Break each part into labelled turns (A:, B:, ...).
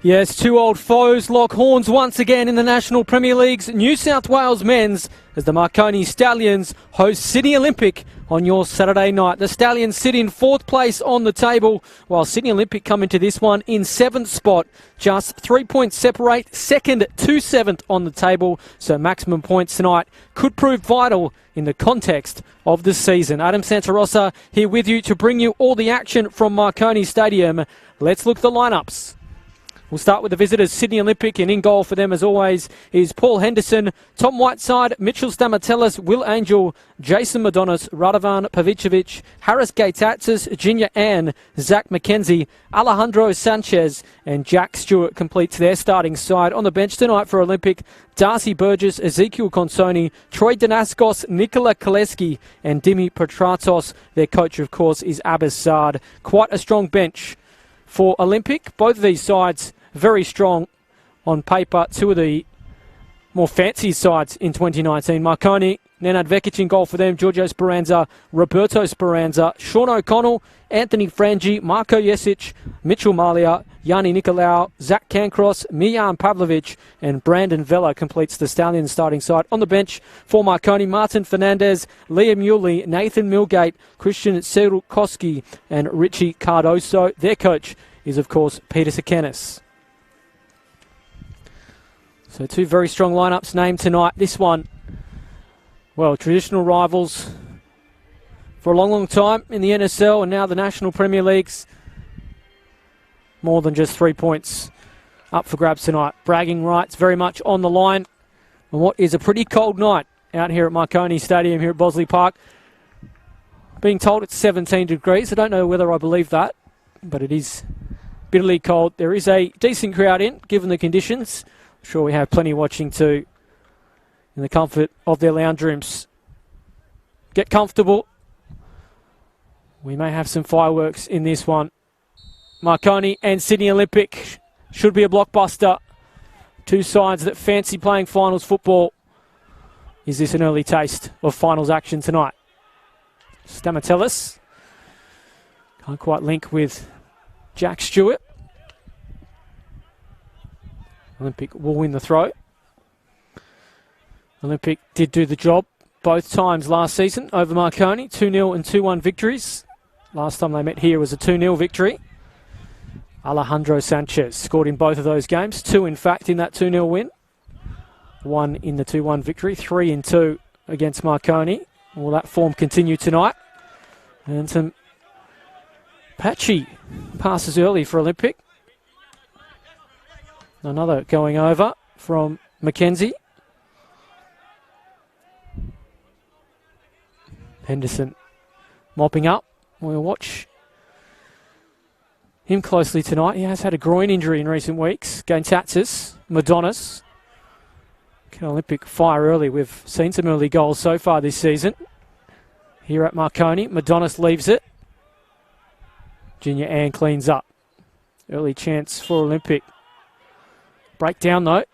A: Yes, two old foes lock horns once again in the National Premier League's New South Wales men's as the Marconi Stallions host Sydney Olympic on your Saturday night. The Stallions sit in 4th place on the table, while Sydney Olympic come into this one in 7th spot. Just 3 points separate 2nd to 7th on the table, so maximum points tonight could prove vital in the context of the season. Adam Santarossa here with you to bring you all the action from Marconi Stadium. Let's look at the lineups. We'll start with the visitors, Sydney Olympic, and in goal for them, as always, is Paul Henderson, Tom Whiteside, Mitchell Stamatellis, Will Angel, Jason Madonis, Radovan Pavicevic, Harris Gaitatzis, Jinya Ann, Zach McKenzie, Alejandro Sanchez, and Jack Stewart completes their starting side. On the bench tonight for Olympic, Darcy Burgess, Ezekiel Consoni, Troy Danaskos, Nikola Cholesky, and Dimi Petratos. Their coach, of course, is Abbas Saad. Quite a strong bench for Olympic. Both of these sides very strong on paper. Two of the more fancy sides in 2019. Marconi, Nenad Vekic in goal for them, Giorgio Speranza, Roberto Speranza, Sean O'Connell, Anthony Frangi, Marco Jesic, Mitchell Malia, Yanni Nicolau, Zach Cancross, Mijan Pavlovic, and Brandon Vella completes the Stallions starting side. On the bench for Marconi, Martin Fernandez, Liam Yuley, Nathan Milgate, Christian Serukowski, and Richie Cardoso. Their coach is, of course, Peter Sakanis. So two very strong lineups named tonight. This one, well, traditional rivals for a long, long time in the NSL and now the National Premier Leagues. More than just 3 points up for grabs tonight. Bragging rights very much on the line on what is a pretty cold night out here at Marconi Stadium here at Bosley Park. Being told it's 17 degrees. I don't know whether I believe that, but it is bitterly cold. There is a decent crowd in, given the conditions. I'm sure we have plenty watching too in the comfort of their lounge rooms. Get comfortable. We may have some fireworks in this one. Marconi and Sydney Olympic should be a blockbuster. Two sides that fancy playing finals football. Is this an early taste of finals action tonight? Stamatellis can't quite link with Jack Stewart. Olympic will win the throw. Olympic did do the job both times last season over Marconi. 2-0 and 2-1 victories. Last time they met here was a 2-0 victory. Alejandro Sanchez scored in both of those games. 2, in fact, in that 2-0 win. 1 in the 2-1 victory. 3 in 2 against Marconi. Will that form continue tonight? And some patchy passes early for Olympic. Another going over from McKenzie. Henderson mopping up. We'll watch him closely tonight. He has had a groin injury in recent weeks. Gaitatzis, Madonis. Can Olympic fire early? We've seen some early goals so far this season. Here at Marconi, Madonis leaves it. Junior Ann cleans up. Early chance for Olympic. Breakdown though.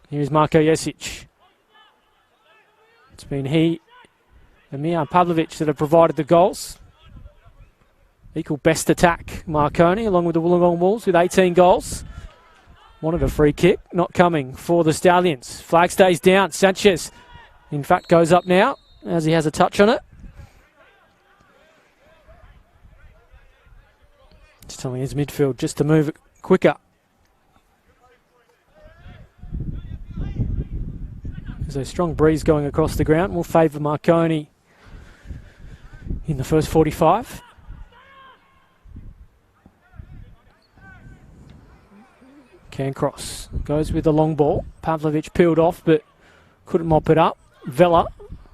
A: Here's Marco Jesic. It's been he and Mijan Pavlovic that have provided the goals. Equal best attack, Marconi, along with the Wollongong Wolves with 18 goals. Wanted a free kick, not coming for the Stallions. Flag stays down. Sanchez, in fact, goes up now as he has a touch on it. Just telling his midfield just to move it quicker. There's a strong breeze going across the ground. Will favour Marconi in the first 45. Cancross goes with the long ball. Pavlovic peeled off but couldn't mop it up. Vella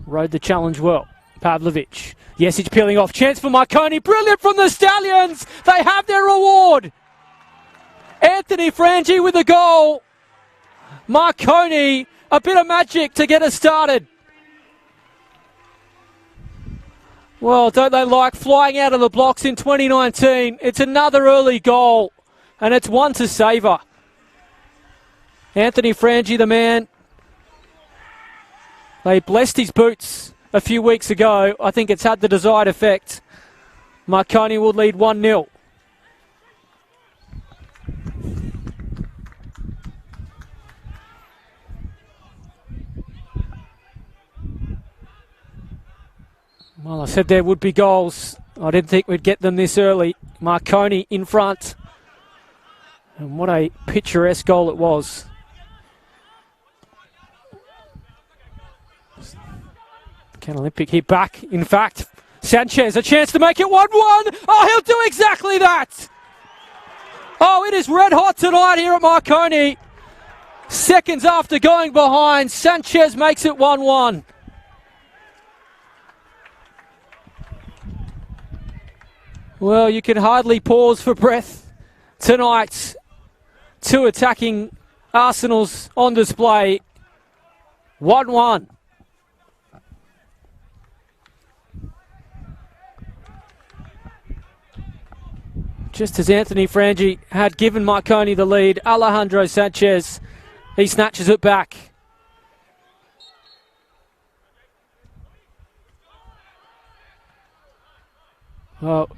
A: rode the challenge well. Pavlovic. Yes, it's peeling off. Chance for Marconi. Brilliant from the Stallions. They have their reward. Anthony Frangi with the goal. Marconi, a bit of magic to get us started. Well, don't they like flying out of the blocks in 2019? It's another early goal, and it's one to savour. Anthony Frangi, the man. They blessed his boots a few weeks ago. I think it's had the desired effect. Marconi will lead 1-0. Well, I said there would be goals. I didn't think we'd get them this early. Marconi in front. And what a picturesque goal it was. Can Olympic hit back? In fact, Sanchez, a chance to make it 1-1. Oh, he'll do exactly that. Oh, it is red hot tonight here at Marconi. Seconds after going behind, Sanchez makes it 1-1. Well, you can hardly pause for breath tonight. Two attacking Arsenals on display. 1-1. Just as Anthony Frangi had given Marconi the lead, Alejandro Sanchez, he snatches it back. Well,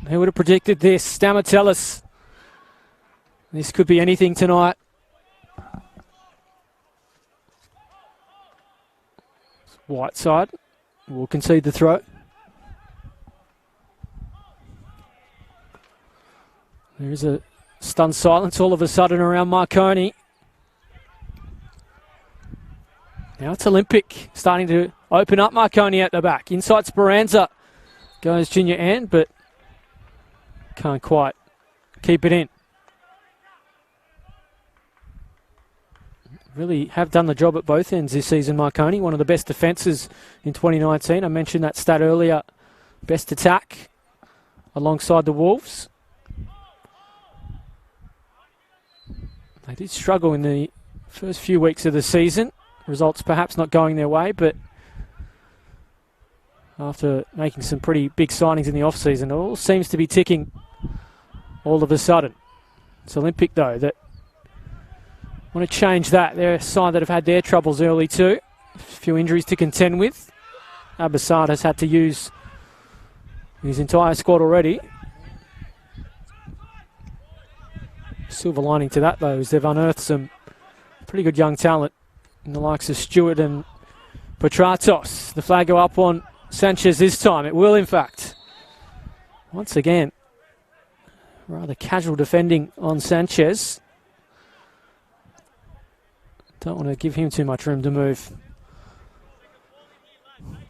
A: who would have predicted this? Stamatellis. This could be anything tonight. Whiteside will concede the throw. There is a stunned silence all of a sudden around Marconi. Now it's Olympic starting to open up Marconi at the back. Inside Speranza goes Junior Ant, but can't quite keep it in. Really have done the job at both ends this season, Marconi. One of the best defences in 2019. I mentioned that stat earlier. Best attack alongside the Wolves. They did struggle in the first few weeks of the season. Results perhaps not going their way, but after making some pretty big signings in the off-season, it all seems to be ticking all of a sudden. It's Olympic, though, that want to change that. They're a side that have had their troubles early too. A few injuries to contend with. Abassad has had to use his entire squad already. Silver lining to that, though, is they've unearthed some pretty good young talent in the likes of Stewart and Petratos. The flag go up on Sanchez this time. It will, in fact. Once again, rather casual defending on Sanchez. Don't want to give him too much room to move.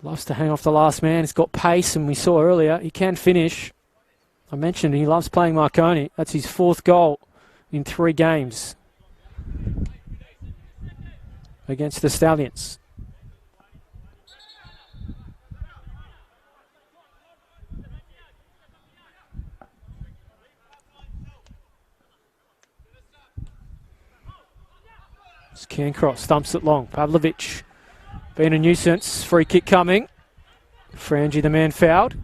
A: Loves to hang off the last man. He's got pace, and we saw earlier he can finish. I mentioned he loves playing Marconi. That's his 4th goal in 3 games against the Stallions. Cancross stumps it long. Pavlovic being a nuisance. Free kick coming. Frangi, the man, fouled.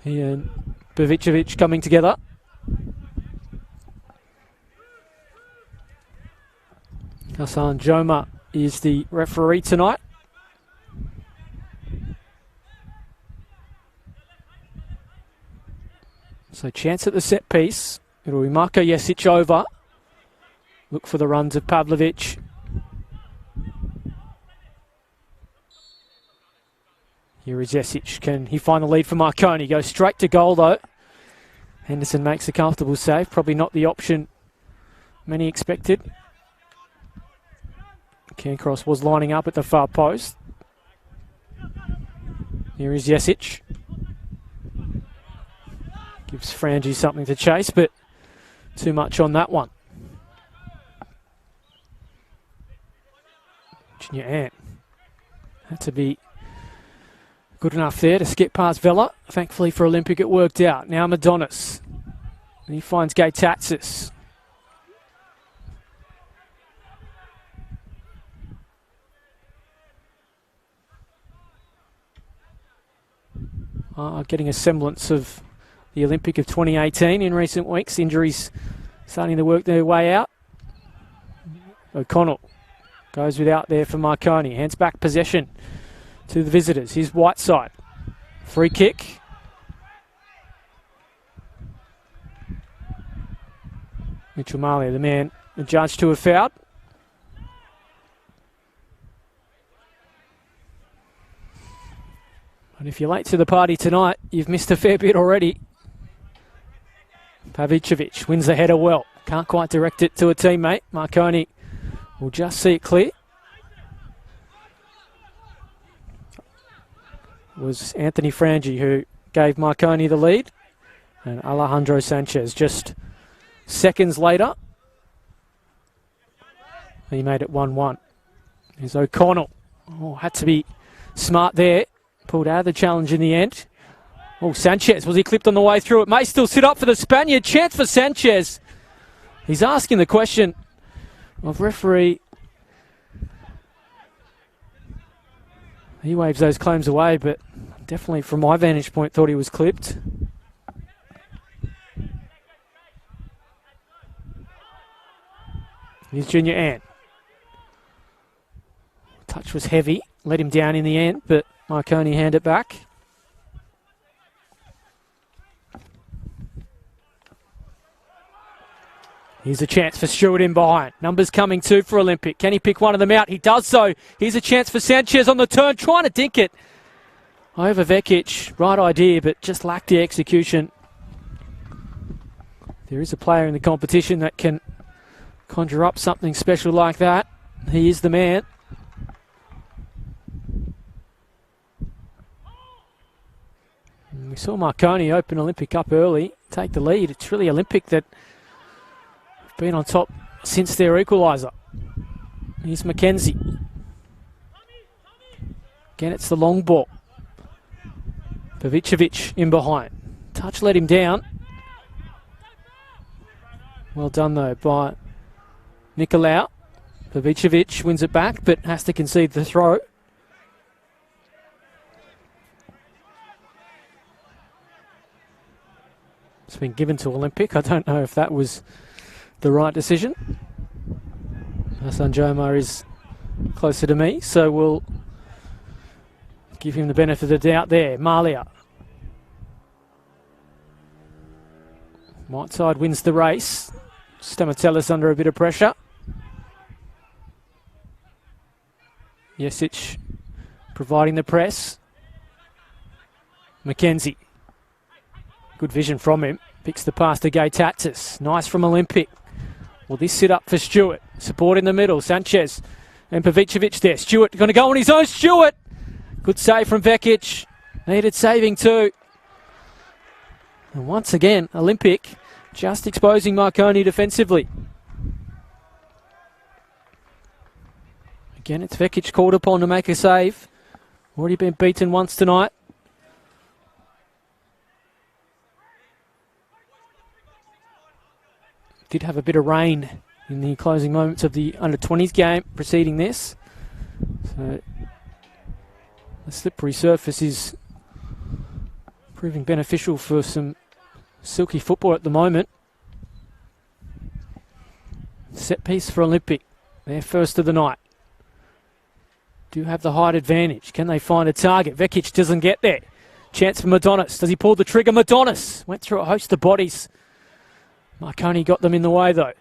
A: He and Bavicevic coming together. Hassan Joma is the referee tonight. So chance at the set piece. It'll be Marko Jesic over. Look for the runs of Pavlovic. Here is Jesic. Can he find the lead for Marconi? Goes straight to goal, though. Henderson makes a comfortable save. Probably not the option many expected. Cancross was lining up at the far post. Here is Jesic. Gives Frangi something to chase, but too much on that one. Junior Ant had to be good enough there to skip past Vela. Thankfully for Olympic, it worked out. Now Madonis. He finds Gaitatsis. Getting a semblance of the Olympic of 2018 in recent weeks. Injuries starting to work their way out. O'Connell goes without there for Marconi. Hands back possession to the visitors. Here's Whiteside. Free kick. Mitchell Malia, the man adjudged to have fouled. And if you're late to the party tonight, you've missed a fair bit already. Pavicevic wins the header well. Can't quite direct it to a teammate. Marconi will just see it clear. It was Anthony Frangi who gave Marconi the lead. And Alejandro Sanchez just seconds later. He made it 1-1. Here's O'Connell. Oh, had to be smart there. Pulled out of the challenge in the end. Oh, Sanchez, was he clipped on the way through? It may still sit up for the Spaniard. Chance for Sanchez. He's asking the question of referee. He waves those claims away, but definitely from my vantage point thought he was clipped. Here's Junior Ant. Touch was heavy, let him down in the end, but Marconi handed it back. Here's a chance for Stewart in behind. Numbers coming too for Olympic. Can he pick one of them out? He does so. Here's a chance for Sanchez on the turn, trying to dink it over Vekic. Right idea, but just lacked the execution. There is a player in the competition that can conjure up something special like that. He is the man. And we saw Marconi open Olympic up early, take the lead. It's really Olympic that have been on top since their equaliser. Here's McKenzie. Again, it's the long ball. Pavicevic in behind. Touch let him down. Well done though by Nicolau. Pavicevic wins it back, but has to concede the throw. It's been given to Olympic. I don't know if that was the right decision. Hassan Joma is closer to me, so we'll give him the benefit of the doubt there. Malia. Whiteside wins the race. Stamatellis under a bit of pressure. Jesic providing the press. McKenzie. Good vision from him. Picks the pass to Gay-Tatsis. Nice from Olympic. Will this sit up for Stewart? Support in the middle. Sanchez and Pavicevic there. Stewart going to go on his own. Stewart! Good save from Vekic. Needed saving too. And once again, Olympic just exposing Marconi defensively. Again, it's Vekic called upon to make a save. Already been beaten once tonight. Did have a bit of rain in the closing moments of the under-20s game preceding this. So the slippery surface is proving beneficial for some silky football at the moment. Set piece for Olympic. Their first of the night. Do have the height advantage. Can they find a target? Vekic doesn't get there. Chance for Madonis. Does he pull the trigger? Madonis went through a host of bodies. Marconi got them in the way though.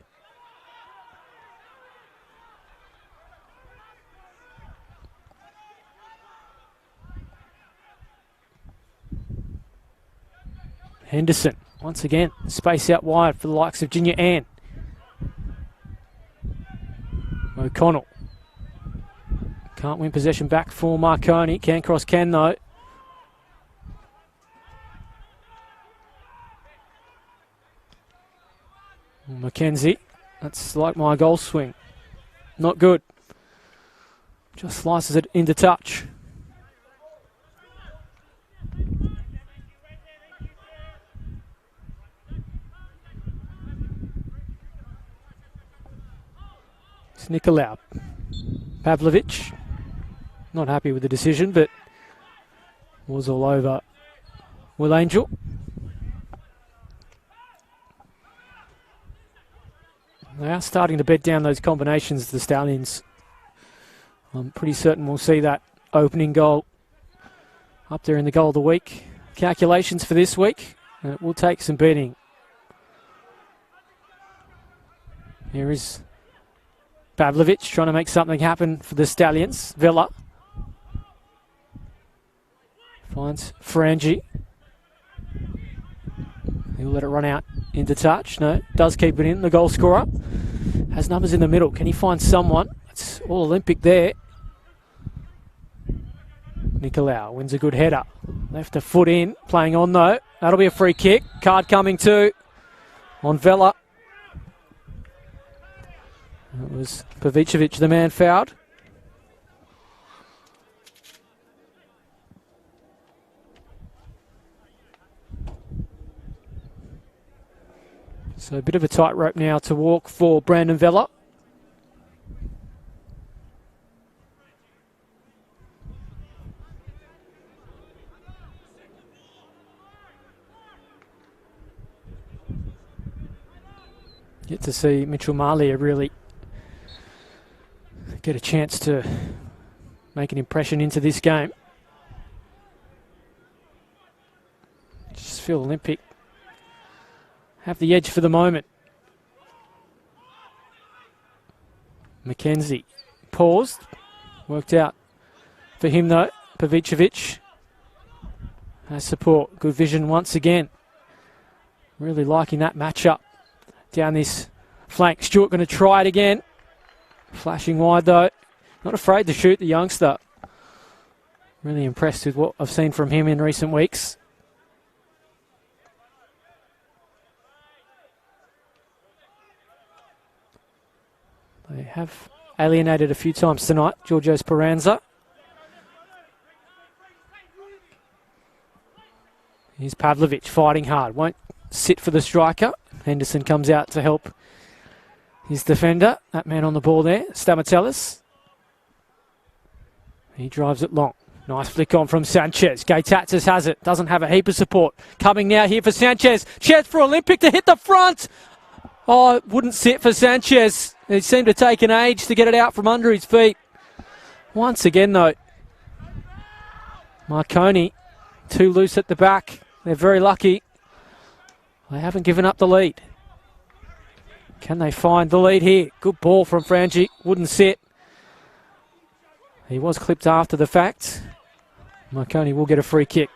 A: Henderson, once again, space out wide for the likes of Junior Ann. O'Connell. Can't win possession back for Marconi. Cancross can though. McKenzie. That's like my goal swing. Not good. Just slices it into touch. It's Nicolau. Pavlovic. Not happy with the decision, but was all over Will Angel. They are starting to bed down those combinations, the Stallions. I'm pretty certain we'll see that opening goal up there in the goal of the week calculations for this week. And it will take some beating. Here is Pavlovic trying to make something happen for the Stallions. Villa. Finds Frangi. He'll let it run out into touch. No, does keep it in. The goal scorer has numbers in the middle. Can he find someone? It's all Olympic there. Nicolau wins a good header. Left a foot in. Playing on though. That'll be a free kick. Card coming too on Vela. It was Pavicevic, the man fouled. So a bit of a tightrope now to walk for Brandon Vela. Get to see Mitchell Malia really get a chance to make an impression into this game. Just feel Olympic have the edge for the moment. McKenzie paused. Worked out for him though. Pavicevic has support. Good vision once again. Really liking that matchup down this flank. Stewart going to try it again. Flashing wide though. Not afraid to shoot, the youngster. Really impressed with what I've seen from him in recent weeks. They have alienated a few times tonight, Giorgio Speranza. Here's Pavlovic fighting hard, won't sit for the striker. Henderson comes out to help his defender, that man on the ball there, Stamatelis. He drives it long. Nice flick on from Sanchez. Gaitatzis has it, doesn't have a heap of support. Coming now here for Sanchez. Chance for Olympic to hit the front. Oh, it wouldn't sit for Sanchez. It seemed to take an age to get it out from under his feet. Once again, though, Marconi too loose at the back. They're very lucky. They haven't given up the lead. Can they find the lead here? Good ball from Frangi. Wouldn't sit. He was clipped after the fact. Marconi will get a free kick.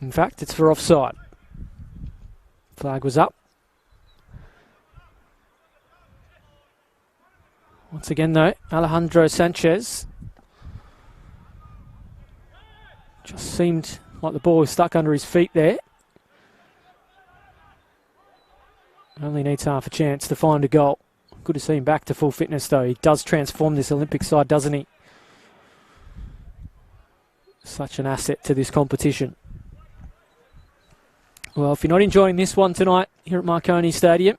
A: In fact, it's for offside. Flag was up. Once again, though, Alejandro Sanchez just seemed like the ball was stuck under his feet there. Only needs half a chance to find a goal. Good to see him back to full fitness, though. He does transform this Olympic side, doesn't he? Such an asset to this competition. Well, if you're not enjoying this one tonight here at Marconi Stadium,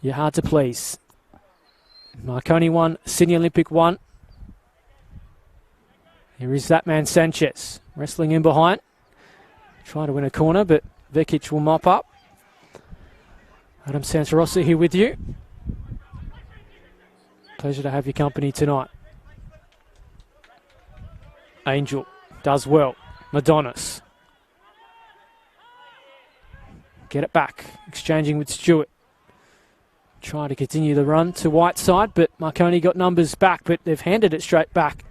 A: you're hard to please. Marconi 1, Sydney Olympic 1. Here is that man Sanchez, wrestling in behind. Trying to win a corner, but Vekic will mop up. Adam Sansarossa here with you. Pleasure to have your company tonight. Angel does well. Madonis. Get it back. Exchanging with Stewart. Trying to continue the run to Whiteside, but Marconi got numbers back, but they've handed it straight back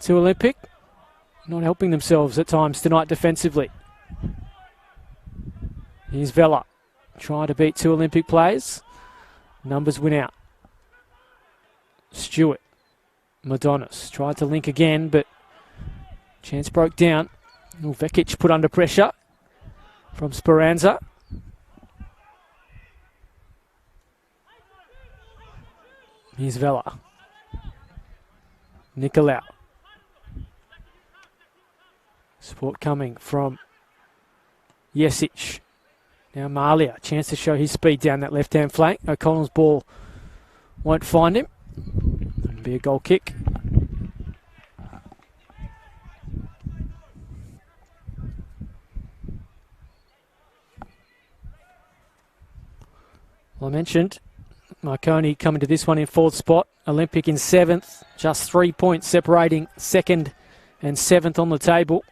A: to Olympic. Not helping themselves at times tonight defensively. Here's Vela. Trying to beat two Olympic players. Numbers win out. Stewart. Madonis tried to link again, but chance broke down. Vekic put under pressure from Speranza. Here's Vela. Nicolau. Support coming from Jesic. Now Malia, chance to show his speed down that left-hand flank. O'Connell's ball won't find him. It'll be a goal kick. Well, I mentioned Marconi coming to this one in fourth spot. Olympic in seventh. Just 3 points separating second and seventh on the table.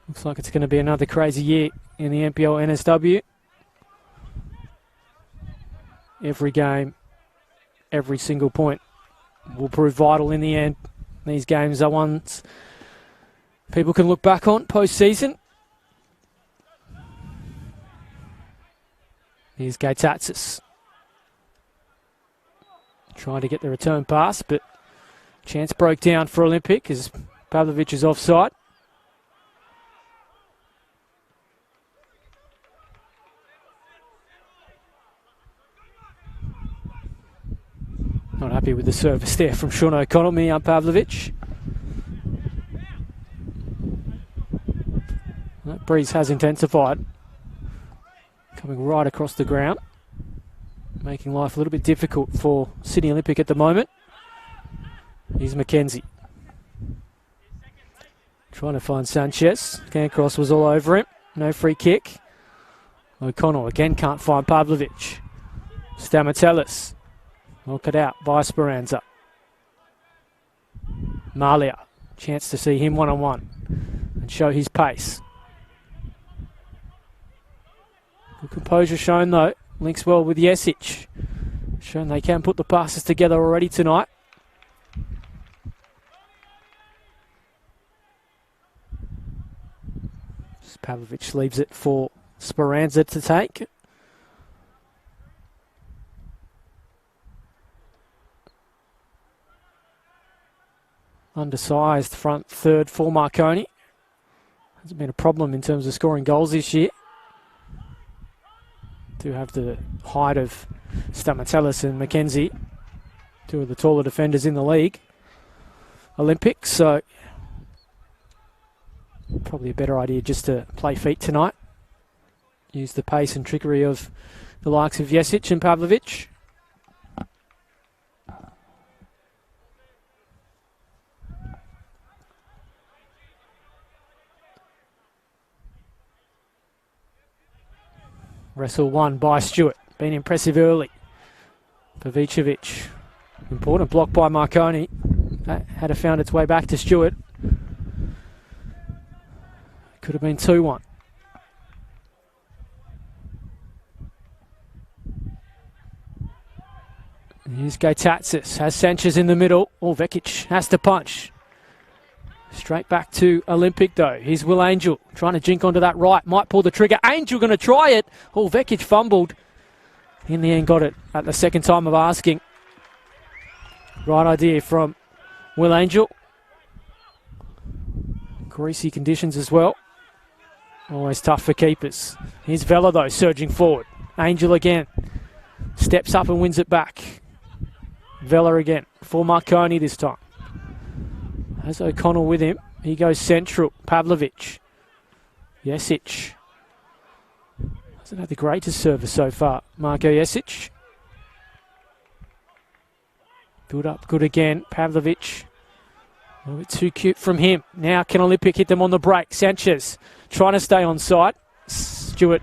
A: Looks like it's going to be another crazy year in the NPL NSW. Every game, every single point will prove vital in the end. These games are ones people can look back on post-season. Here's Gatatsis. Trying to get the return pass, but chance broke down for Olympic as Pavlovic is offside. Not happy with the service there from Sean O'Connell, Mijan Pavlovic. That breeze has intensified. Coming right across the ground. Making life a little bit difficult for Sydney Olympic at the moment. Here's McKenzie. Trying to find Sanchez. Cancross was all over him. No free kick. O'Connell again can't find Pavlovic. Stamatellis. Knock it out by Speranza. Malia. Chance to see him one-on-one and show his pace. Good composure shown though. Links well with Jesic. Shown they can put the passes together already tonight. Pavlovic leaves it for Speranza to take. Undersized front third for Marconi. Hasn't been a problem in terms of scoring goals this year. Do have the height of Stamatellis and McKenzie, two of the taller defenders in the league. Olympics, so probably a better idea just to play feet tonight. Use the pace and trickery of the likes of Jesic and Pavlovic. Wrestle won by Stewart. Been impressive early. Pavicevic. Important block by Marconi. That had found its way back to Stewart. Could have been 2-1. Here's Gatatsis. Has Sanchez in the middle. Oh, Vekic has to punch. Straight back to Olympic though. Here's Will Angel trying to jink onto that right. Might pull the trigger. Angel going to try it. Oh, Vekic fumbled. In the end got it at the second time of asking. Right idea from Will Angel. Greasy conditions as well. Always tough for keepers. Here's Vela though, surging forward. Angel again. Steps up and wins it back. Vela again for Marconi this time. Has O'Connell with him. He goes central. Pavlovic. Jesic. Hasn't had the greatest service so far. Marko Jesic. Build up good again. Pavlovic. A little bit too cute from him. Now can Olympic hit them on the break? Sanchez trying to stay on side. Stewart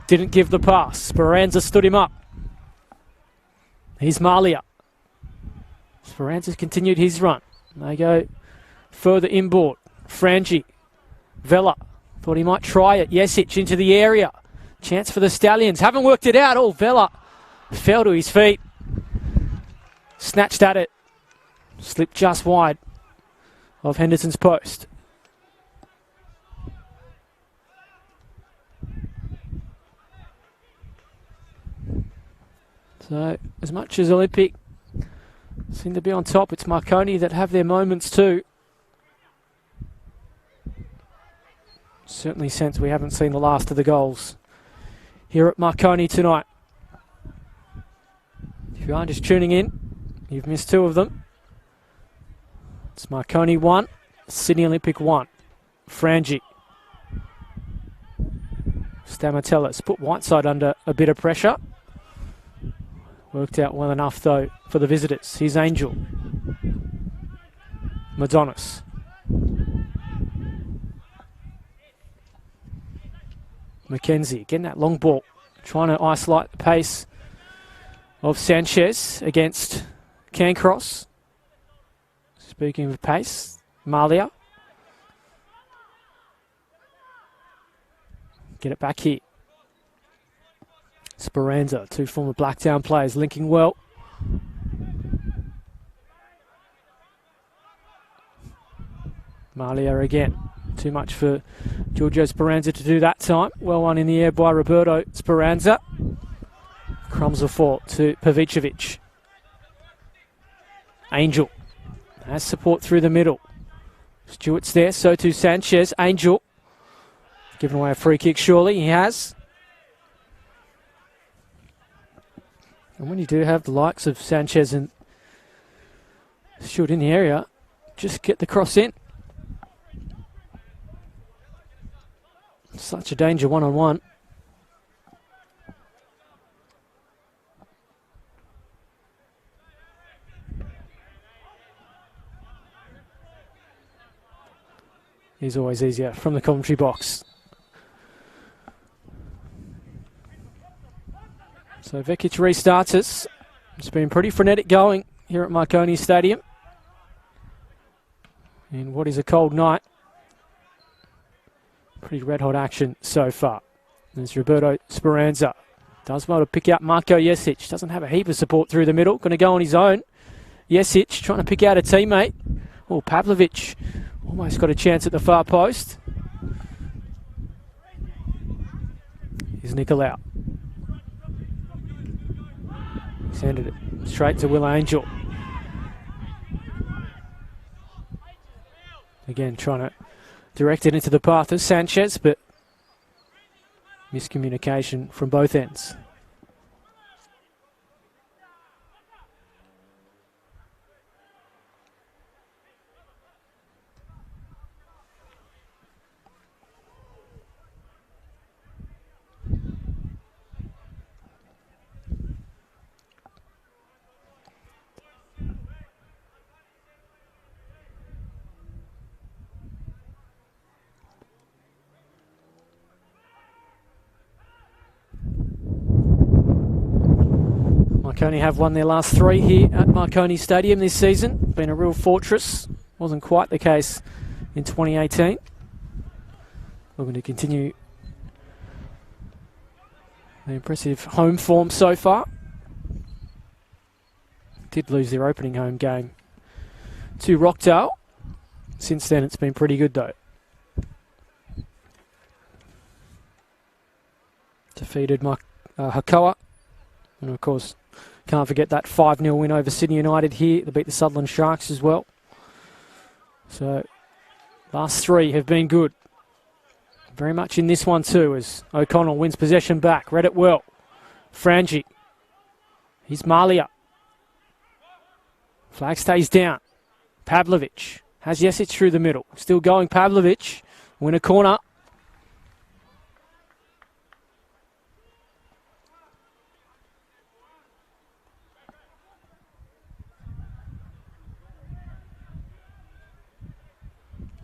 A: didn't give the pass. Speranza stood him up. Here's Malia. Speranza's continued his run. They go further inboard. Frangi. Vela. Thought he might try it. Jesic into the area. Chance for the Stallions. Haven't worked it out. Oh, Vela fell to his feet. Snatched at it. Slipped just wide of Henderson's post. So, as much as Olympic seem to be on top, it's Marconi that have their moments too. Certainly sense we haven't seen the last of the goals here at Marconi tonight. If you aren't just tuning in, you've missed two of them. It's Marconi 1, Sydney Olympic 1. Frangi. Stamatellis put Whiteside under a bit of pressure. Worked out well enough though for the visitors. Here's Angel. Madonis. McKenzie, getting that long ball. Trying to isolate the pace of Sanchez against Cancross. Speaking of pace, Malia. Get it back here. Speranza, two former Blacktown players linking well. Malia again. Too much for Giorgio Speranza to do that time. Well won in the air by Roberto Speranza. Crumbs of four to Pavicevic. Angel has support through the middle. Stewart's there, so too Sanchez. Angel giving away a free kick, surely. He has. And when you do have the likes of Sanchez and Stewart in the area, just get the cross in. Such a danger one-on-one. He's always easier from the commentary box. So Vekic restarts us. It's been pretty frenetic going here at Marconi Stadium in what is a cold night. Pretty red-hot action so far. There's Roberto Speranza. Does well to pick out Marko Jesic. Doesn't have a heap of support through the middle. Going to go on his own. Jesic trying to pick out a teammate. Oh, Pavlovic almost got a chance at the far post. Here's Nicolau. He's handed it straight to Will Angel. Again, trying to direct it into the path of Sanchez, but miscommunication from both ends. Marconi have won their last three here at Marconi Stadium this season. Been a real fortress. Wasn't quite the case in 2018. Looking to continue the impressive home form so far. Did lose their opening home game to Rockdale. Since then it's been pretty good though. Defeated Hakoa. And of course, can't forget that 5-0 win over Sydney United here. They beat the Sutherland Sharks as well. So, last three have been good. Very much in this one too, as O'Connell wins possession back. Read it well. Frangi. Here's Malia. Flag stays down. Pavlovic has Jesic through the middle. Still going Pavlovic. Win a corner.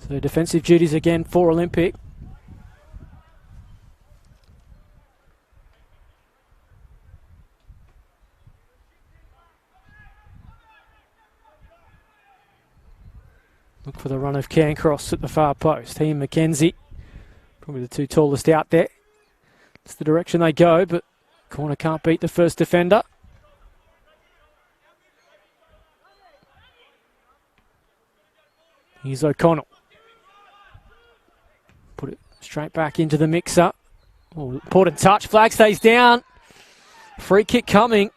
A: So defensive duties again for Olympic. Look for the run of Cancross at the far post. He and McKenzie, probably the two tallest out there. It's the direction they go, but corner can't beat the first defender. Here's O'Connell. Put it straight back into the mix-up. Oh, important touch. Flag stays down. Free kick coming.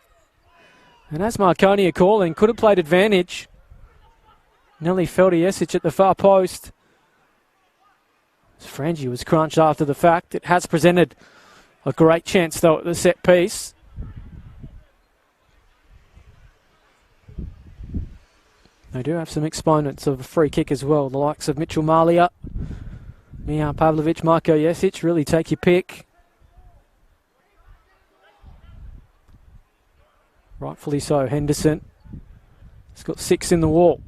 A: And as Marconi are calling, could have played advantage. Nearly fell to Jesic at the far post. Frangi was crunched after the fact. It has presented a great chance, though, at the set piece. They do have some exponents of a free kick as well. The likes of Mitchell Malia, Mijan Pavlovic, Marko Jesic. Really take your pick. Rightfully so, Henderson. He's got 6 in the wall.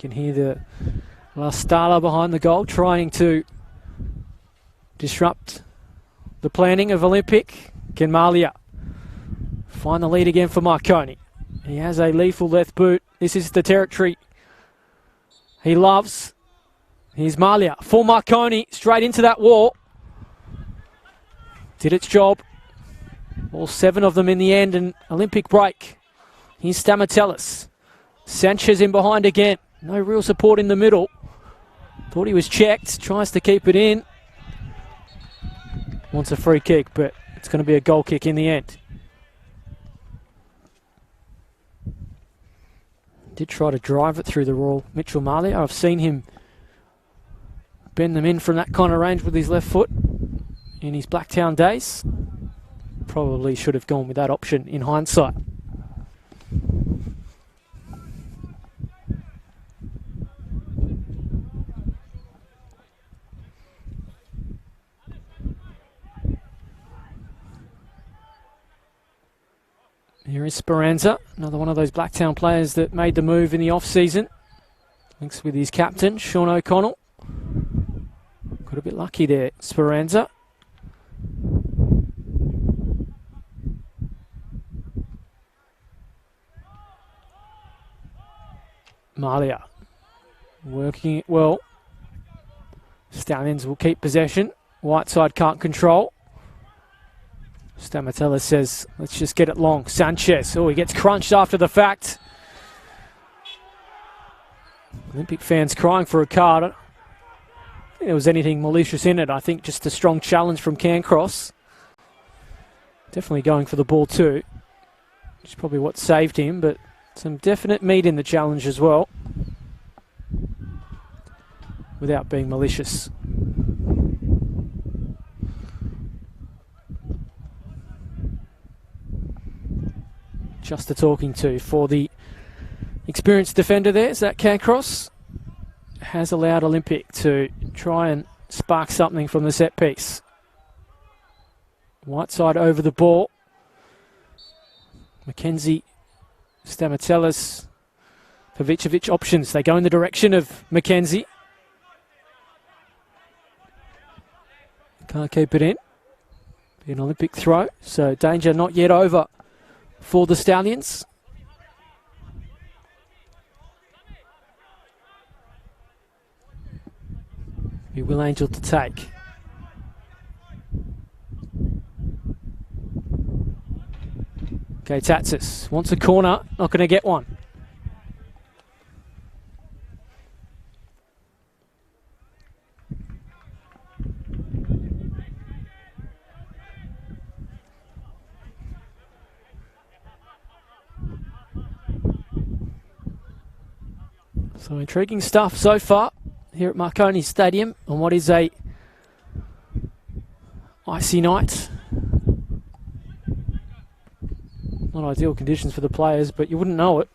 A: You can hear the last Stala behind the goal trying to disrupt the planning of Olympic. Can Malia find the lead again for Marconi? He has a lethal left boot. This is the territory he loves. Here's Malia for Marconi, straight into that wall. did its job. All 7 of them in the end, and Olympic break. Here's Stamatellis. Sanchez in behind again. No real support in the middle. Thought he was checked. Tries to keep it in. Wants a free kick, but it's going to be a goal kick in the end. Did try to drive it through the Royal Mitchell Malia. I've seen him bend them in from that kind of range with his left foot in his Blacktown days. Probably should have gone with that option in hindsight. Here is Speranza, another one of those Blacktown players that made the move in the off-season. Links with his captain, Sean O'Connell. Got a bit lucky there, Speranza. Malia working it well. Stallions will keep possession. Whiteside can't control. Stamatellis says, let's just get it long. Sanchez, he gets crunched after the fact. Olympic fans crying for a card. I don't think there was anything malicious in it. I think just a strong challenge from Cancross. Definitely going for the ball too, which is probably what saved him, but some definite meat in the challenge as well, without being malicious. Just a talking to for the experienced defender there, Zach Cancross, has allowed Olympic to try and spark something from the set piece. Whiteside over the ball. Mackenzie, Stamatellis, Pavicevic options. They go in the direction of Mackenzie. Can't keep it in. Be an Olympic throw, so danger not yet over for the Stallions. Be Will Angel to take. Okay, Tatsis wants a corner, not going to get one. So intriguing stuff so far here at Marconi Stadium on what is a icy night. Not ideal conditions for the players, but you wouldn't know it.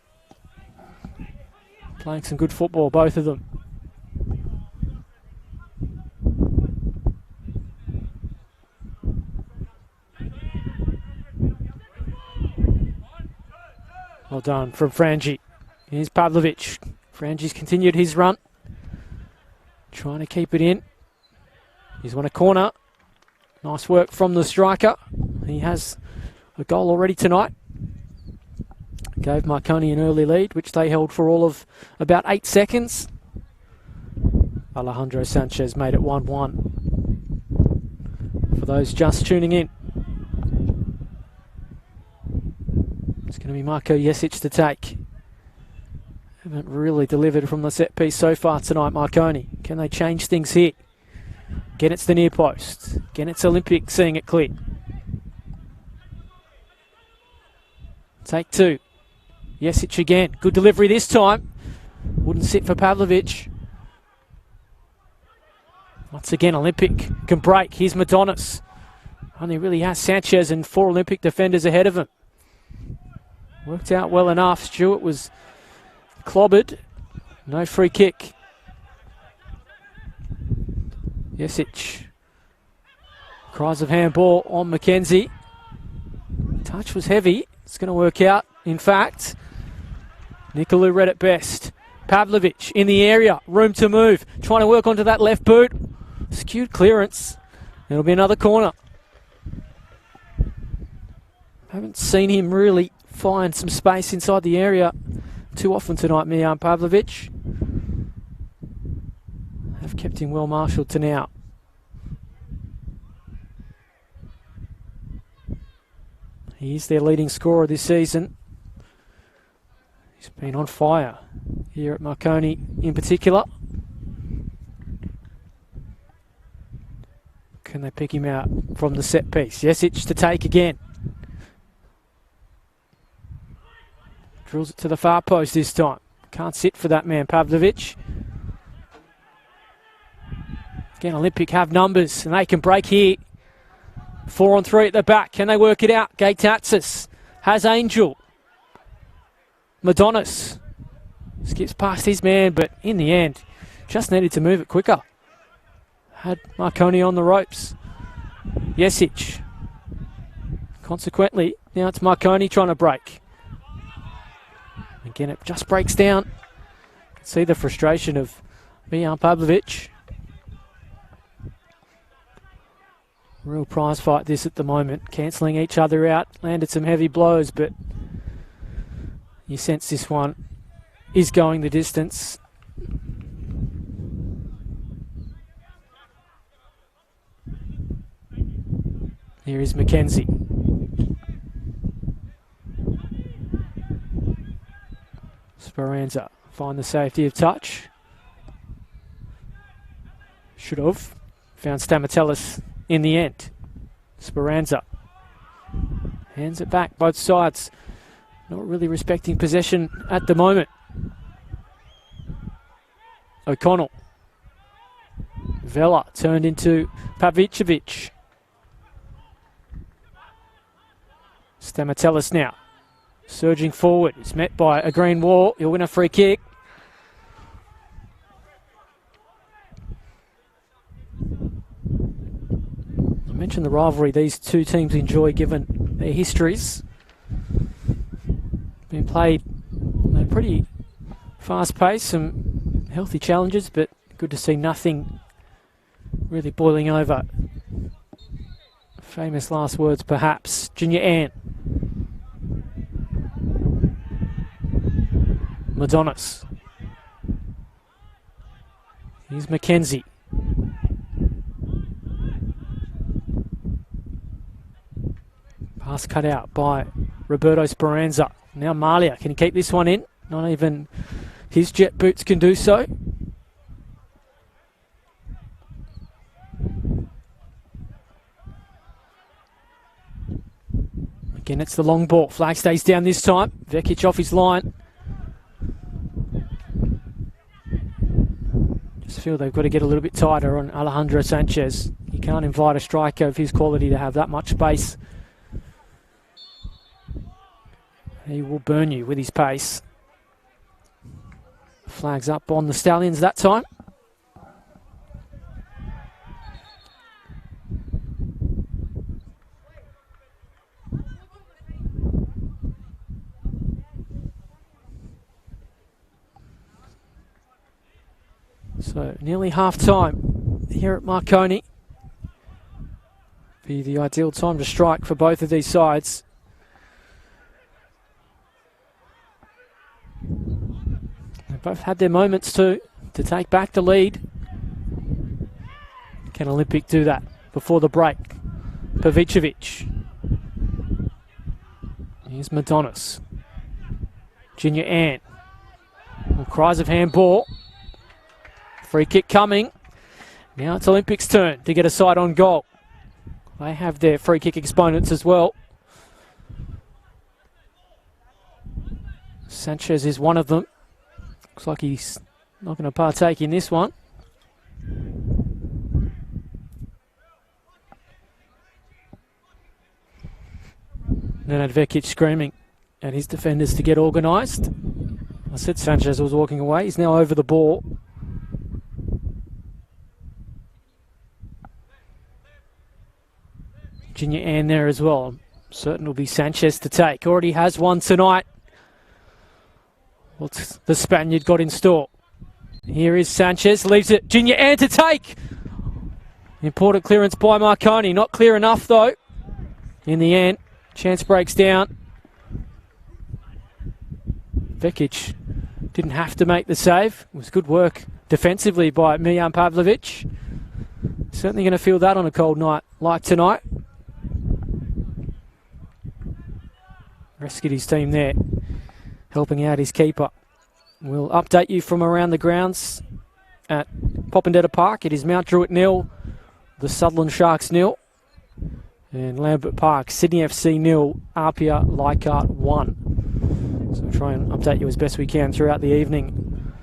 A: Playing some good football, both of them. Well done from Frangi. Here's Pavlovic. Frangi's continued his run. Trying to keep it in. He's won a corner. Nice work from the striker. He has a goal already tonight. Gave Marconi an early lead, which they held for all of about 8 seconds. Alejandro Sanchez made it 1-1. For those just tuning in, it's going to be Marko Jesic to take. Haven't really delivered from the set piece so far tonight, Marconi. Can they change things here? Again, it's the near post. Again, it's Olympic seeing it clear. Take 2. Jesic again. Good delivery this time. Wouldn't sit for Pavlovic. Once again, Olympic can break. Here's Madonis. Only really has Sanchez and 4 Olympic defenders ahead of him. Worked out well enough. Stewart was clobbered. No free kick. Jesic. Cries of handball on Mackenzie. Touch was heavy. It's going to work out. In fact, Nicolou read it best. Pavlovic in the area. Room to move. Trying to work onto that left boot. Skewed clearance. It'll be another corner. Haven't seen him really find some space inside the area too often tonight, Mijan Pavlovic. Have kept him well marshalled to now. He's their leading scorer this season. He's been on fire here at Marconi in particular. Can they pick him out from the set piece? Jesic to take again. Drills it to the far post this time. Can't sit for that man, Pavlovic. Again, Olympic have numbers and they can break here. 4 on 3 at the back. Can they work it out? Gatatsis has Angel. Madonis skips past his man, but in the end, just needed to move it quicker. Had Marconi on the ropes. Jesic. Consequently, now it's Marconi trying to break. Again, it just breaks down. See the frustration of Mijan Pavlovic. Real prize fight this at the moment. Cancelling each other out. Landed some heavy blows, but you sense this one is going the distance. Here is Mackenzie. Speranza find the safety of touch. Should have found Stamatellis in the end. Speranza hands it back, both sides not really respecting possession at the moment. O'Connell. Vela turned into Pavicevic. Stamatellis now surging forward. He's met by a green wall. He'll win a free kick. I mentioned the rivalry these two teams enjoy given their histories. Been played at a pretty fast pace, some healthy challenges, but good to see nothing really boiling over. Famous last words perhaps. Junior Ann. Madonis. Here's Mackenzie. Pass cut out by Roberto Speranza. Now Malia, can he keep this one in? Not even his jet boots can do so. Again, it's the long ball. Flag stays down this time. Vekic off his line. Just feel they've got to get a little bit tighter on Alejandro Sanchez. You can't invite a striker of his quality to have that much space. He will burn you with his pace. Flags up on the Stallions that time. So nearly half time here at Marconi. Be the ideal time to strike for both of these sides. They both had their moments to take back the lead. Can Olympic do that before the break? Pavicevic. Here's Madonis. Junior Ann. Well, cries of handball. Free kick coming. Now it's Olympic's turn to get a side on goal. They have their free kick exponents as well. Sanchez is one of them. Looks like he's not going to partake in this one. Nenad Vekic screaming at his defenders to get organised. I said Sanchez was walking away. He's now over the ball. Junior Ann there as well. I'm certain it'll be Sanchez to take. Already has one tonight. What's the Spaniard got in store? Here is Sanchez. Leaves it. Junior Ann to take. Important clearance by Marconi. Not clear enough though. In the end, chance breaks down. Vekic didn't have to make the save. It was good work defensively by Mijan Pavlovic. Certainly going to feel that on a cold night like tonight. rescued his team there, helping out his keeper. We'll update you from around the grounds at Popondetta Park. It is Mount Druitt 0, the Sutherland Sharks 0. And Lambert Park, Sydney FC 0, Apia Leichhardt 1. So we'll try and update you as best we can throughout the evening.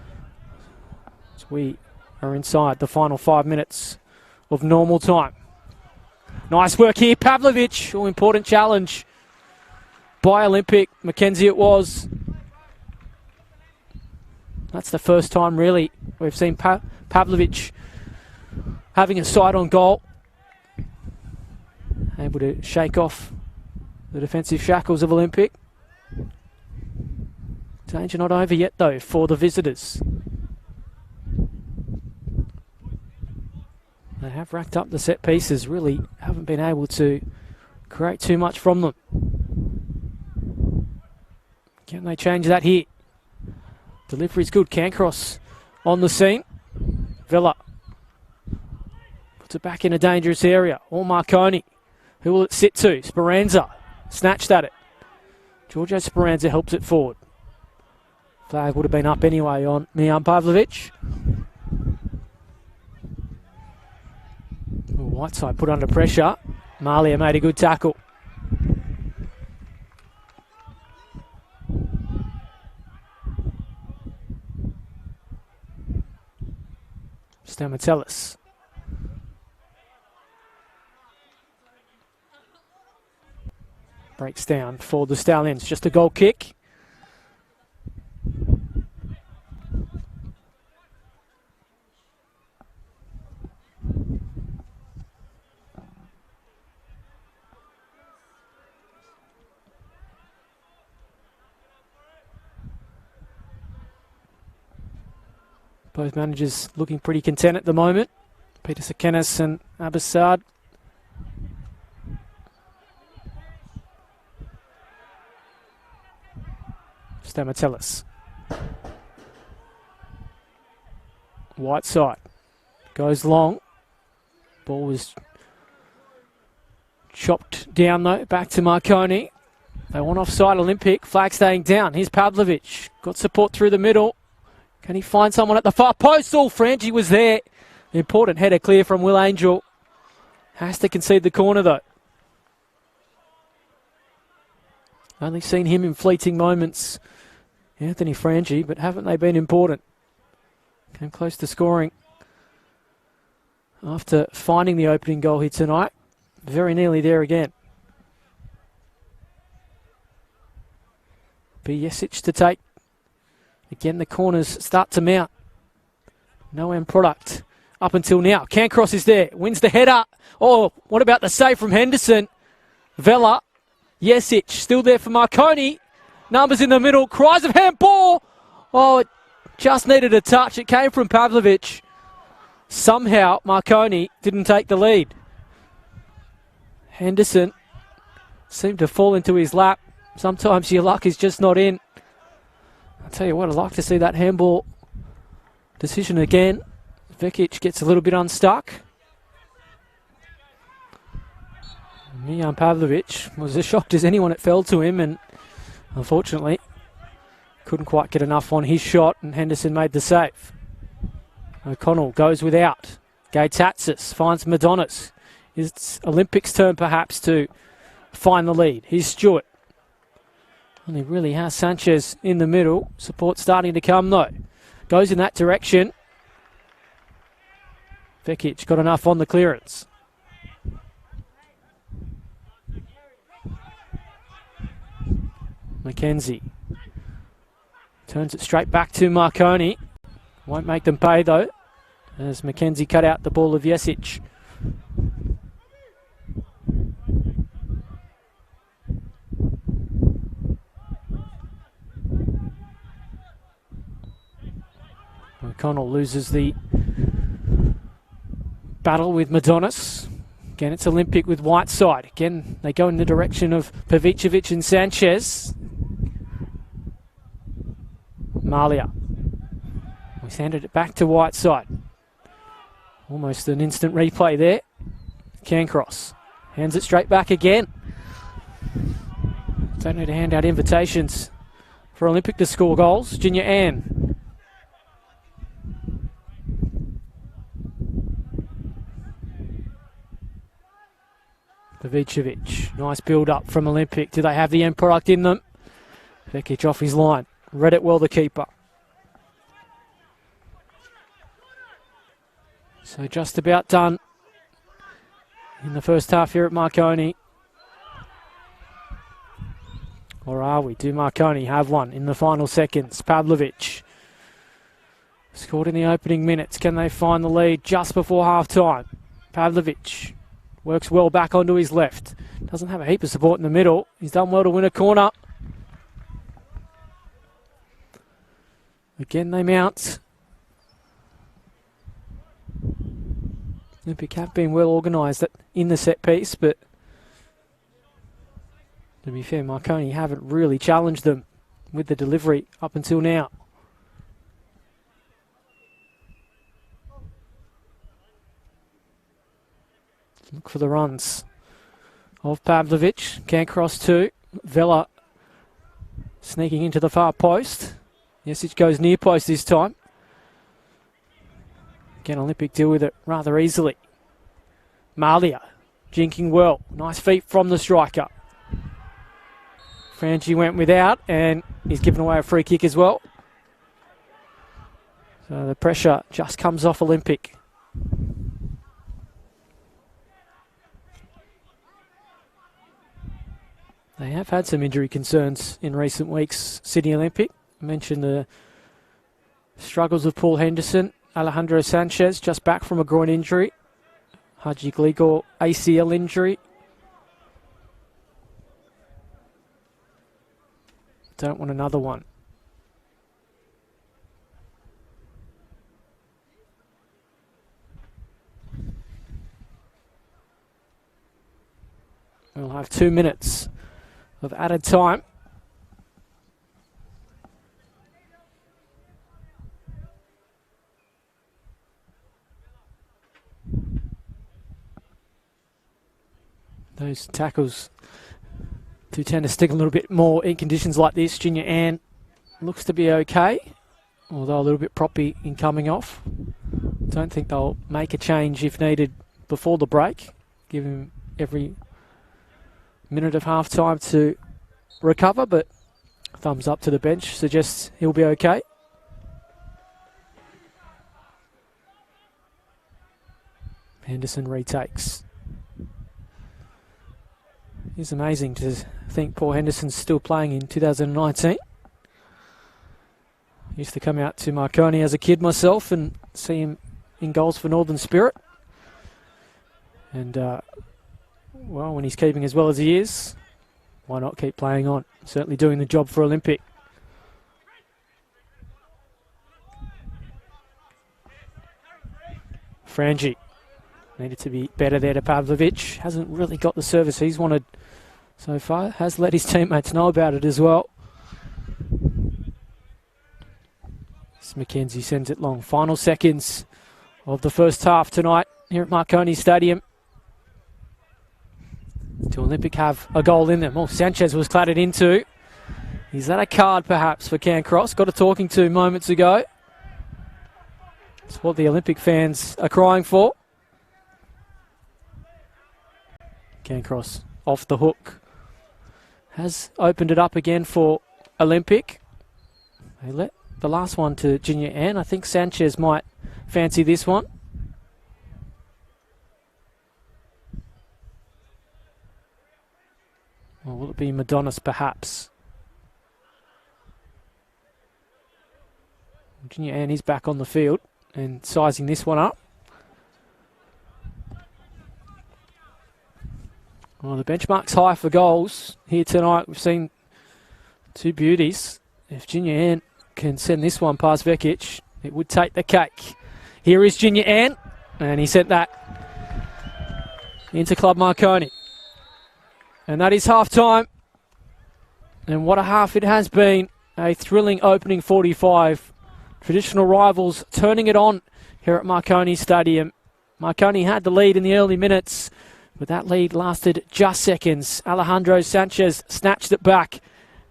A: So we are inside the final 5 minutes of normal time. Nice work here, Pavlovich. Oh, important challenge by Olympic. Mackenzie it was. That's the first time really we've seen Pavlovich having a sight on goal. Able to shake off the defensive shackles of Olympic. Danger not over yet though for the visitors. They have racked up the set pieces, really haven't been able to create too much from them. Can they change that here? Delivery's good. Cancross on the scene. Villa puts it back in a dangerous area. Or Marconi. Who will it sit to? Speranza snatched at it. Giorgio Speranza helps it forward. Flag would have been up anyway on Mijan Pavlovich. Whiteside put under pressure. Malia made a good tackle. Stamatellis. Breaks down for the Stallions. Just a goal kick. Both managers looking pretty content at the moment. Peter Sekenis and Abassad. Stamatellis. Whiteside goes long. Ball was chopped down though. Back to Marconi. They want offside Olympic. Flag staying down. Here's Pavlovich. Got support through the middle. Can he find someone at the far post? Oh, Frangie was there. Important header clear from Will Angel. Has to concede the corner though. Only seen him in fleeting moments, Anthony Frangie, but haven't they been important? Came close to scoring after finding the opening goal here tonight. Very nearly there again. Be Jesic to take. Again, the corners start to mount. No end product up until now. Cancross is there. Wins the header. Oh, what about the save from Henderson? Vela. Jesic still there for Marconi. Numbers in the middle. Cries of handball. Oh, it just needed a touch. It came from Pavlovich. Somehow, Marconi didn't take the lead. Henderson seemed to fall into his lap. Sometimes your luck is just not in. I'll tell you what, I'd like to see that handball decision again. Vekic gets a little bit unstuck. Mijan Pavlovich was as shocked as anyone it fell to him, and unfortunately couldn't quite get enough on his shot, and Henderson made the save. O'Connell goes without. Gaitatsis finds Madonis. It's Olympics' turn perhaps to find the lead. Here's Stewart. Only really has Sanchez in the middle. Support starting to come though. Goes in that direction. Vekic got enough on the clearance. Mackenzie turns it straight back to Marconi. Won't make them pay though, as Mackenzie cut out the ball of Jesic. O'Connell loses the battle with Madonis. Again, it's Olympic with Whiteside. Again, they go in the direction of Pavicevic and Sanchez. Malia. We handed it back to Whiteside. Almost an instant replay there. Cancross hands it straight back again. Don't need to hand out invitations for Olympic to score goals. Junior Ann. Pavicevic. Nice build-up from Olympic. Do they have the end product in them? Vekic off his line. Read it well, the keeper. So just about done in the first half here at Marconi. Or are we? Do Marconi have one in the final seconds? Pavlovic scored in the opening minutes. Can they find the lead just before half-time? Pavlovic works well back onto his left. Doesn't have a heap of support in the middle. He's done well to win a corner. Again, they mount. Olympic have been well organised in the set piece, but to be fair, Marconi haven't really challenged them with the delivery up until now. Look for the runs of Pavlovic. Can cross two. Vela sneaking into the far post. Yes, it goes near post this time. Again, Olympic deal with it rather easily. Malia jinking well. Nice feet from the striker. Franchi went without, and he's given away a free kick as well. So the pressure just comes off Olympic. They have had some injury concerns in recent weeks, Sydney Olympic. I mentioned the struggles of Paul Henderson. Alejandro Sanchez just back from a groin injury. Haji Gligor ACL injury. Don't want another one. We'll have 2 minutes of added time. Those tackles do tend to stick a little bit more in conditions like this. Junior Ann looks to be okay, although a little bit proppy in coming off. Don't think they'll make a change if needed before the break. Give him every minute of half time to recover, but thumbs up to the bench suggests he'll be okay. Henderson retakes. It's amazing to think Paul Henderson's still playing in 2019. Used to come out to Marconi as a kid myself and see him in goals for Northern Spirit. And, well, when he's keeping as well as he is, why not keep playing on? Certainly doing the job for Olympic. Frangi needed to be better there to Pavlovic. Hasn't really got the service he's wanted so far. Has let his teammates know about it as well. McKenzie sends it long. Final seconds of the first half tonight here at Marconi Stadium. Do Olympic have a goal in them? Oh, Sanchez was clattered into. Is that a card perhaps for Cancross? Got a talking to moments ago. It's what the Olympic fans are crying for. Cancross off the hook. Has opened it up again for Olympic. They let the last one to Junior Ann. I think Sanchez might fancy this one. Or will it be Madonnas perhaps? Junior Ann is back on the field and sizing this one up. Well, the benchmark's high for goals here tonight. We've seen two beauties. If Junior Ann can send this one past Vekic, it would take the cake. Here is Junior Ann, and he sent that into Club Marconi. And that is half-time. And what a half it has been. A thrilling opening 45. Traditional rivals turning it on here at Marconi Stadium. Marconi had the lead in the early minutes, But that lead lasted just seconds. Alejandro Sanchez snatched it back.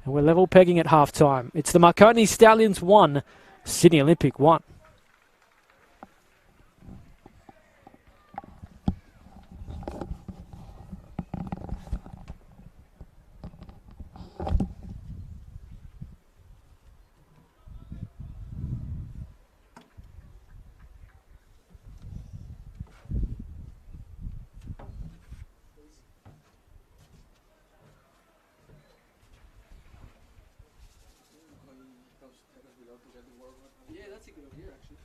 A: And we're level pegging at halftime. It's the Marconi Stallions 1, Sydney Olympic 1. Yeah, that's a good idea, actually.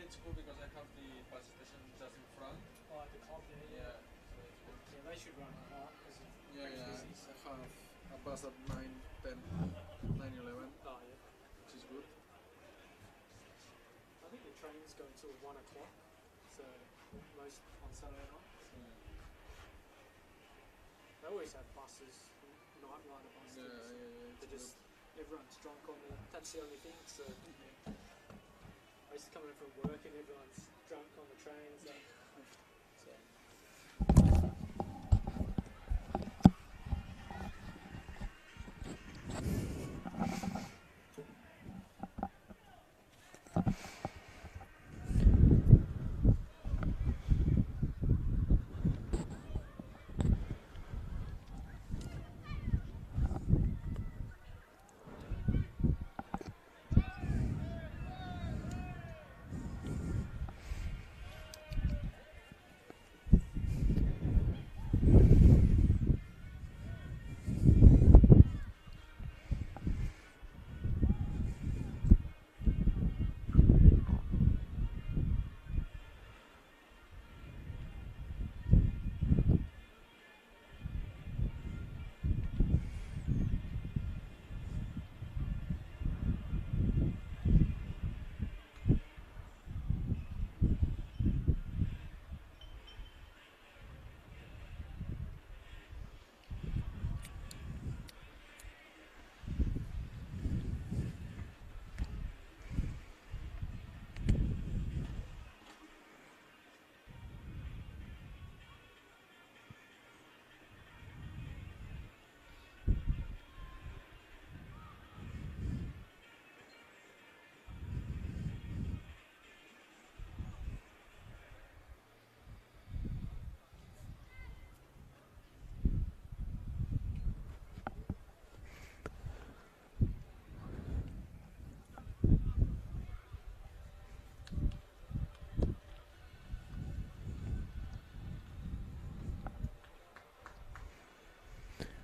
B: it's good because I have the bus station just in front.
A: Oh, at the top there, yeah.
B: So it's good.
A: Yeah, they should run hard because it's busy. So.
B: I have a bus at 9, 10, 9, 11,
A: Oh, yeah.
B: which is good.
A: I think the trains go till 1 o'clock, so most on Saturday night. So. They always have buses, night rider buses. They're just everyone's drunk on the. That's the only thing. So I used to come in from work and everyone's drunk on the trains. So.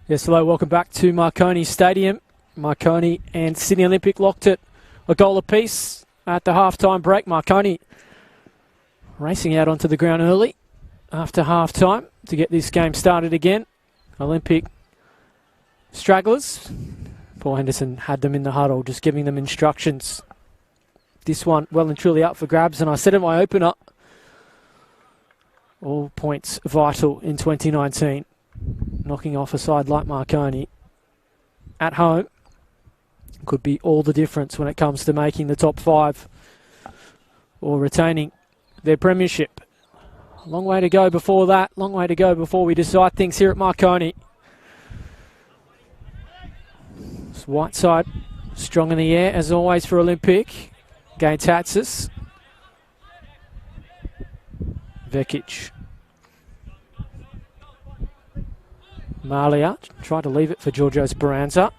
A: Yes, hello, welcome back to Marconi Stadium. Marconi and Sydney Olympic locked it a goal apiece at the half-time break. Marconi racing out onto the ground early after half-time to get this game started again. Olympic stragglers. Paul Henderson had them in the huddle, just giving them instructions. This one well and truly up for grabs, and I said in my opener, all points vital in 2019. Knocking off a side like Marconi at home could be all the difference when it comes to making the top 5 or retaining their premiership. A long way to go before that, long way to go before we decide things here at Marconi. It's Whiteside strong in the air as always for Olympic. Gains Hatsis. Vekic. Malia tried to leave it for Giorgio Speranza.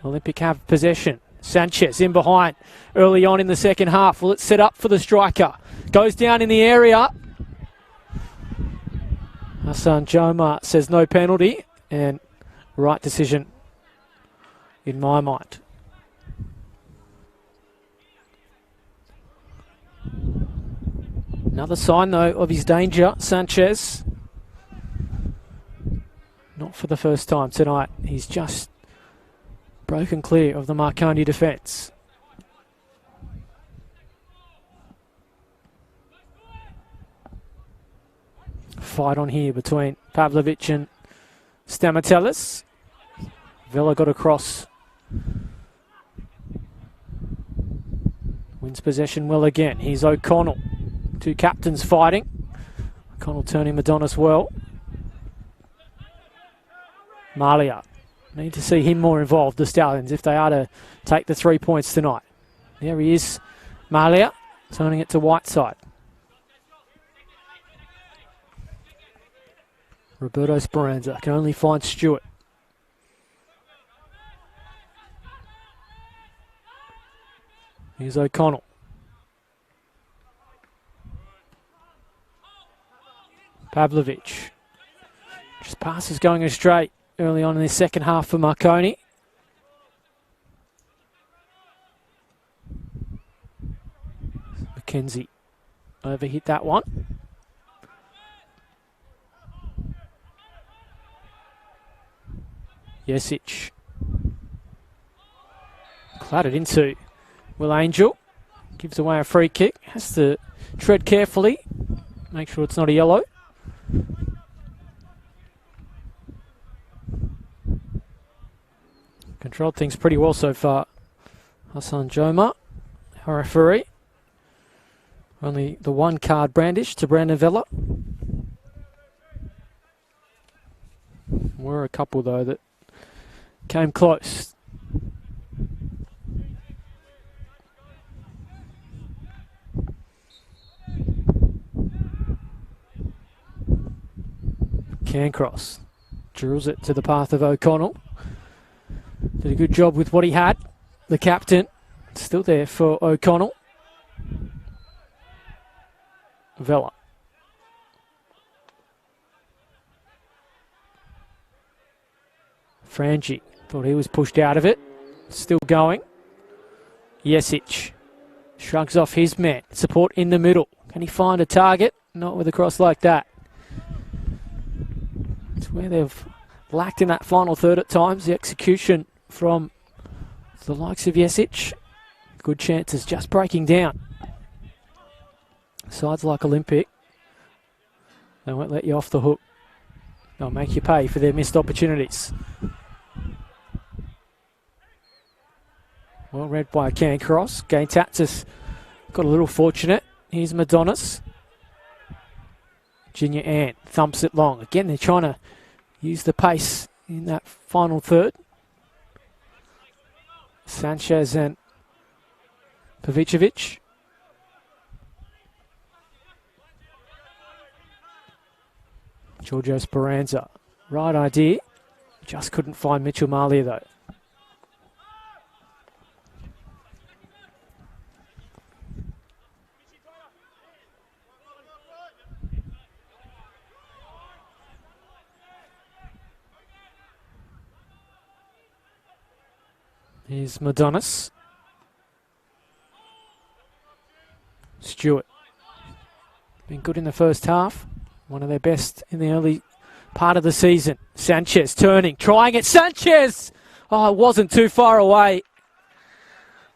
A: Olympic have possession. Sanchez in behind early on in the second half. Will it set up for the striker? Goes down in the area. Hassan Joma says no penalty, and right decision in my mind. Another sign though of his danger, Sanchez. Not for the first time tonight. He's just broken clear of the Marconi defence. Fight on here between Pavlovic and Stamatelis. Vela got across. Wins possession well again. Here's O'Connell. Two captains fighting. O'Connell turning Madonna's well. Malia. Need to see him more involved, the Stallions, if they are to take the 3 points tonight. There he is, Malia, turning it to Whiteside. Roberto Speranza can only find Stewart. Here's O'Connell. Pavlovic. Just passes going astray early on in the second half for Marconi. McKenzie overhit that one. Jesic. Clattered into Will Angel. Gives away a free kick. Has to tread carefully. Make sure it's not a yellow. Controlled things pretty well so far. Hassan Joma, our referee. Only the one card brandished to Brandon Vella. Were a couple though that came close. Cancross drills it to the path of O'Connell. Did a good job with what he had. The captain still there for O'Connell. Vella. Frangi thought he was pushed out of it. Still going. Jesic shrugs off his man. Support in the middle. Can he find a target? Not with a cross like that. It's where they've lacked in that final third at times. The execution from the likes of Jesic. Good chances just breaking down. Sides like Olympic, they won't let you off the hook. They'll make you pay for their missed opportunities. Well read by Cancross. Gaintatzis got a little fortunate. Here's Madonis. Junior Ant thumps it long. Again, they're trying to use the pace in that final third. Sanchez and Pavicevic. Giorgio Speranza. Right idea. Just couldn't find Mitchell Malia though. Here's Madonis. Stewart. Been good in the first half. One of their best in the early part of the season. Sanchez turning, trying it. Sanchez! Oh, it wasn't too far away.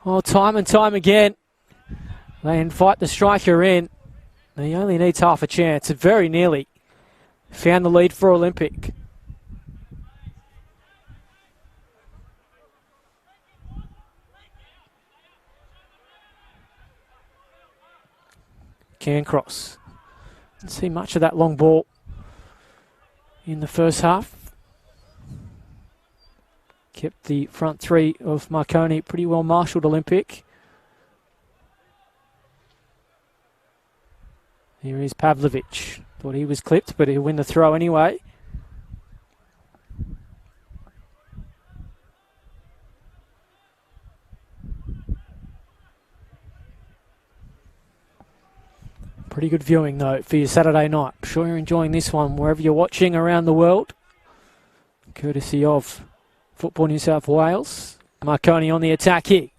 A: Oh, time and time again. They invite the striker in. He only needs half a chance. It very nearly found the lead for Olympic. Cancross. Didn't see much of that long ball in the first half. Kept the front three of Marconi pretty well marshalled. Olympic. Here is Pavlovic. Thought he was clipped, but he'll win the throw anyway. Pretty good viewing, though, for your Saturday night. I'm sure you're enjoying this one wherever you're watching around the world. Courtesy of Football New South Wales. Marconi on the attack here.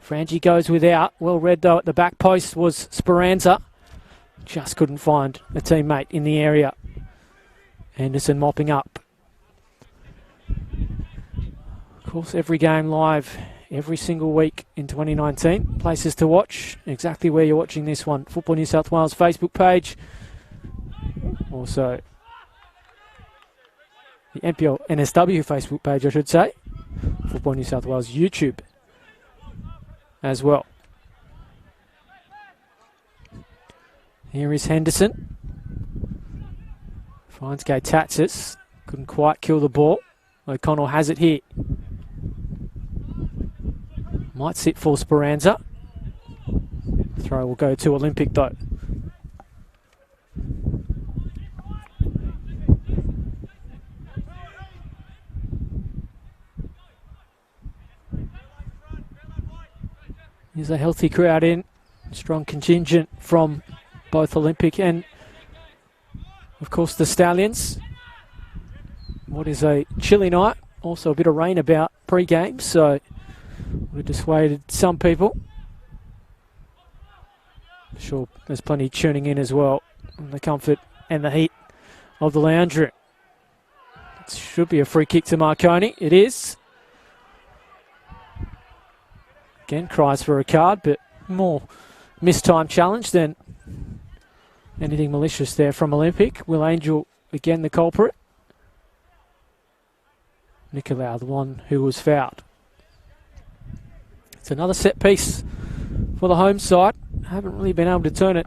A: Frangi goes without. Well read, though, at the back post was Speranza. Just couldn't find a teammate in the area. Anderson mopping up. Of course, every game live every single week in 2019. Places to watch, exactly where you're watching this one. Football New South Wales Facebook page. Also, the NPL NSW Facebook page, I should say. Football New South Wales YouTube as well. Here is Henderson. Finds Gatatsis. Couldn't quite kill the ball. O'Connell has it here. Might sit for Speranza. Throw will go to Olympic though. There's a healthy crowd in. Strong contingent from both Olympic and, of course, the Stallions. What is a chilly night. Also a bit of rain about pre-game, so would have dissuaded some people. Sure, there's plenty tuning in as well. And the comfort and the heat of the lounge room. It should be a free kick to Marconi. It is. Again, cries for a card, but more mistime challenge than anything malicious there from Olympic. Will Angel, again, the culprit. Nicolau, the one who was fouled. It's another set piece for the home side. Haven't really been able to turn it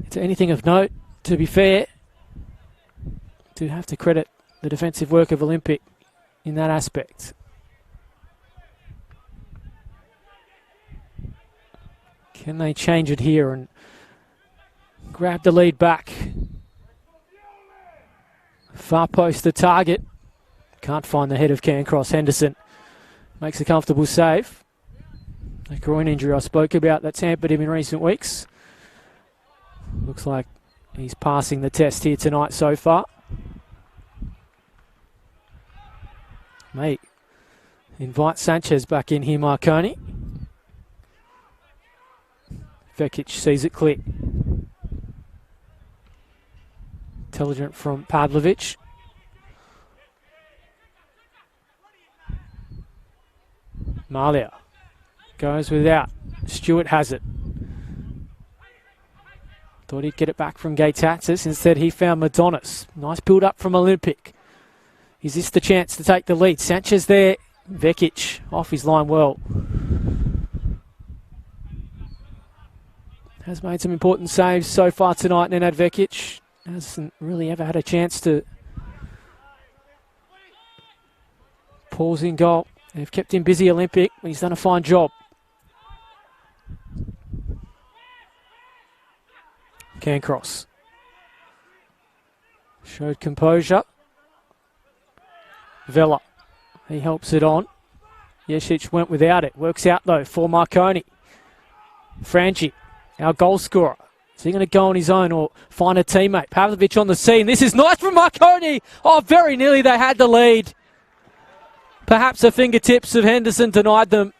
A: into anything of note, to be fair. Do have to credit the defensive work of Olympic in that aspect. Can they change it here and grab the lead back? Far post the target. Can't find the head of Cancross. Henderson makes a comfortable save. The groin injury I spoke about that's hampered him in recent weeks. Looks like he's passing the test here tonight so far. Mate, invite Sanchez back in here, Marconi. Vekic sees it clear. Intelligent from Pavlovic. Malia goes without. Stewart has it. Thought he'd get it back from Gaetatis. Instead, he found Madonis. Nice build up from Olympic. Is this the chance to take the lead? Sanchez there. Vekic off his line well. Has made some important saves so far tonight, Nenad Vekic. Hasn't really ever had a chance to pause in goal. They've kept him busy, Olympic. He's done a fine job. Cancross showed composure. Vela, he helps it on. Jesic went without it. Works out though for Marconi. Franchi, our goal scorer. Is he going to go on his own or find a teammate? Pavlovic on the scene. This is nice from Marconi. Oh, very nearly they had the lead. Perhaps the fingertips of Henderson denied them.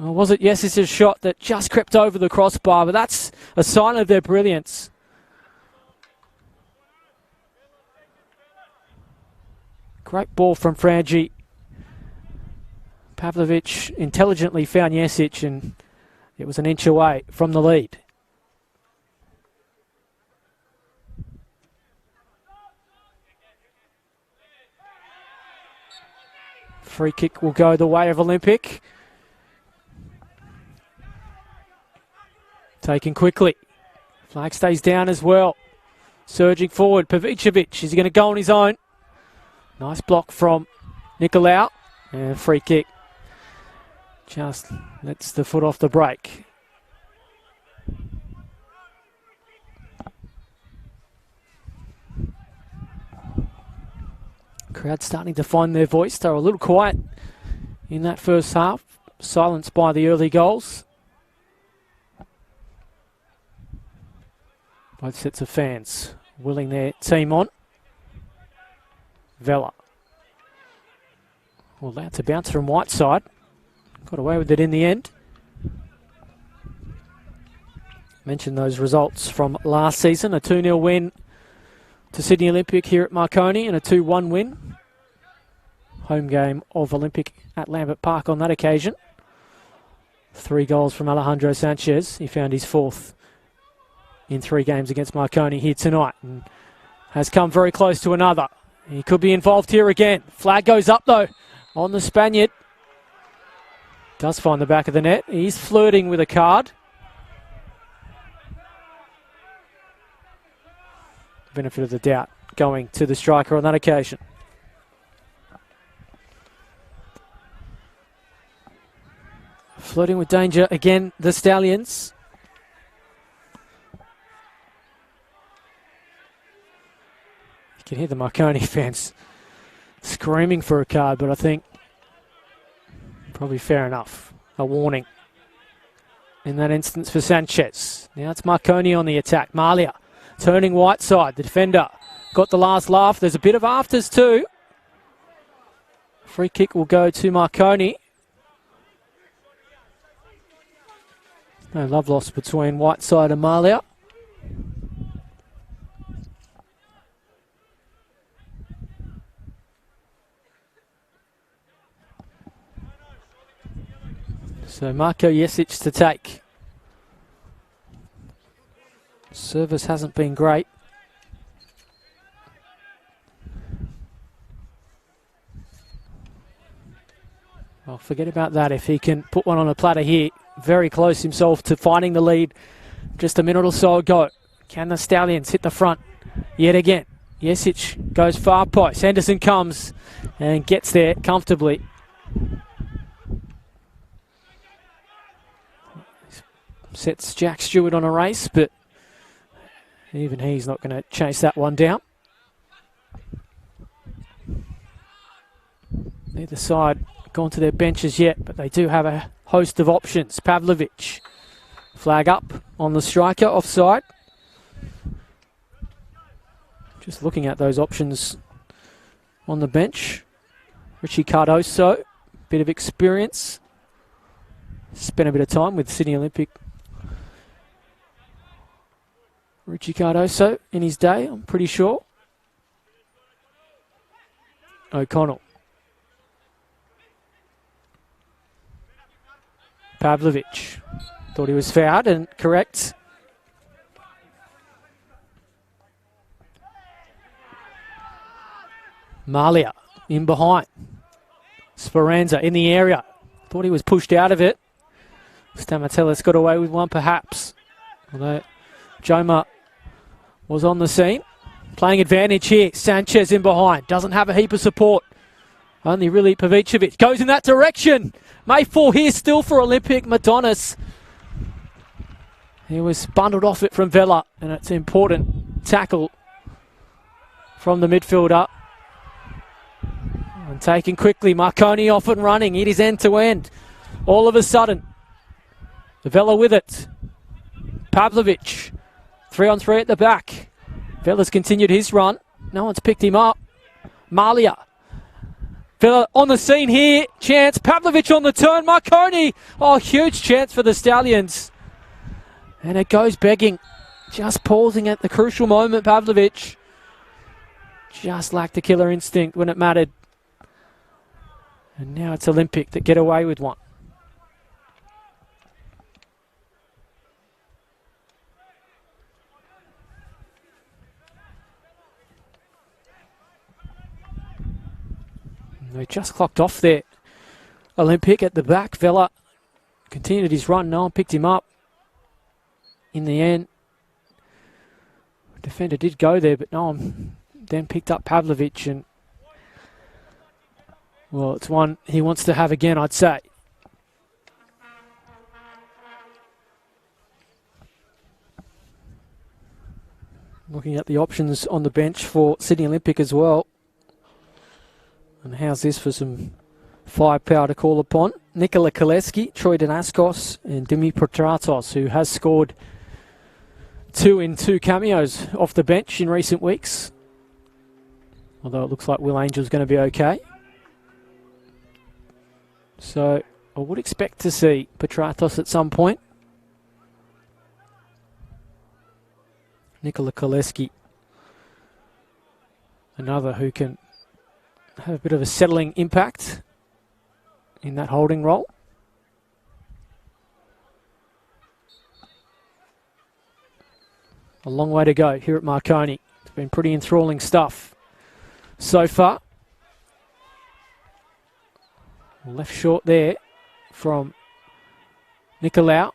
A: Or was it Jesic's shot that just crept over the crossbar? But that's a sign of their brilliance. Great ball from Frangi. Pavlovic intelligently found Jesic, and it was an inch away from the lead. Free kick will go the way of Olympic. Taken quickly. Flag stays down as well. Surging forward, Pavicevic. Is he going to go on his own? Nice block from Nicolau. And free kick. Just lets the foot off the brake. Crowd starting to find their voice. They were a little quiet in that first half. Silenced by the early goals. Both sets of fans willing their team on. Vela. Allowed to bounce from Whiteside. Got away with it in the end. Mentioned those results from last season. A 2-0 win to Sydney Olympic here at Marconi and a 2-1 win. Home game of Olympic at Lambert Park on that occasion. 3 goals from Alejandro Sanchez. He found his 4th in 3 games against Marconi here tonight and has come very close to another. He could be involved here again. Flag goes up though on the Spaniard. Does find the back of the net. He's flirting with a card. Benefit of the doubt going to the striker on that occasion. Flirting with danger again, the Stallions. You can hear the Marconi fans screaming for a card, but I think probably fair enough. A warning in that instance for Sanchez. Now it's Marconi on the attack. Malia turning Whiteside. The defender got the last laugh. There's a bit of afters too. Free kick will go to Marconi. No love lost between Whiteside and Malia. So Marko Jesic to take. Service hasn't been great. Well, forget about that. If he can put one on a platter here, very close himself to finding the lead just a minute or so ago. Can the Stallions hit the front yet again? Jesic goes far post. Henderson comes and gets there comfortably. Sets Jack Stewart on a race, but even he's not going to chase that one down. Neither side gone to their benches yet, but they do have a host of options. Pavlovic, flag up on the striker, offside. Just looking at those options on the bench. Richie Cardoso, bit of experience. Spent a bit of time with Sydney Olympic. Richie Cardoso in his day, I'm pretty sure. O'Connell. Pavlovic. Thought he was fouled and correct. Malia in behind. Speranza in the area. Thought he was pushed out of it. Stamatellis got away with one perhaps. Although Joma was on the scene. Playing advantage here. Sanchez in behind. Doesn't have a heap of support. Only really Pavicevic. Goes in that direction. May fall here still for Olympic. Madonis. He was bundled off it from Vela. And it's an important tackle from the midfielder. And taken quickly. Marconi off and running. It is end to end. All of a sudden. Vela with it. Pavlovic. 3-on-3 at the back. Vela's continued his run. No one's picked him up. Malia. Vela on the scene here. Chance. Pavlovic on the turn. Marconi. Oh, huge chance for the Stallions. And it goes begging. Just pausing at the crucial moment. Pavlovic just lacked the killer instinct when it mattered. And now it's Olympic that get away with one. They just clocked off there. Olympic at the back. Vela continued his run. No one picked him up. In the end, defender did go there, but no one then picked up Pavlovic. And, well, it's one he wants to have again, I'd say. Looking at the options on the bench for Sydney Olympic as well. And how's this for some firepower to call upon? Nikola Cholesky, Troy Danaskos, and Dimi Petratos, who has scored 2 in 2 cameos off the bench in recent weeks. Although it looks like Will Angel's going to be okay. So I would expect to see Petratos at some point. Nikola Cholesky, another who can have a bit of a settling impact in that holding role. A long way to go here at Marconi. It's been pretty enthralling stuff so far. Left short there from Nicolau.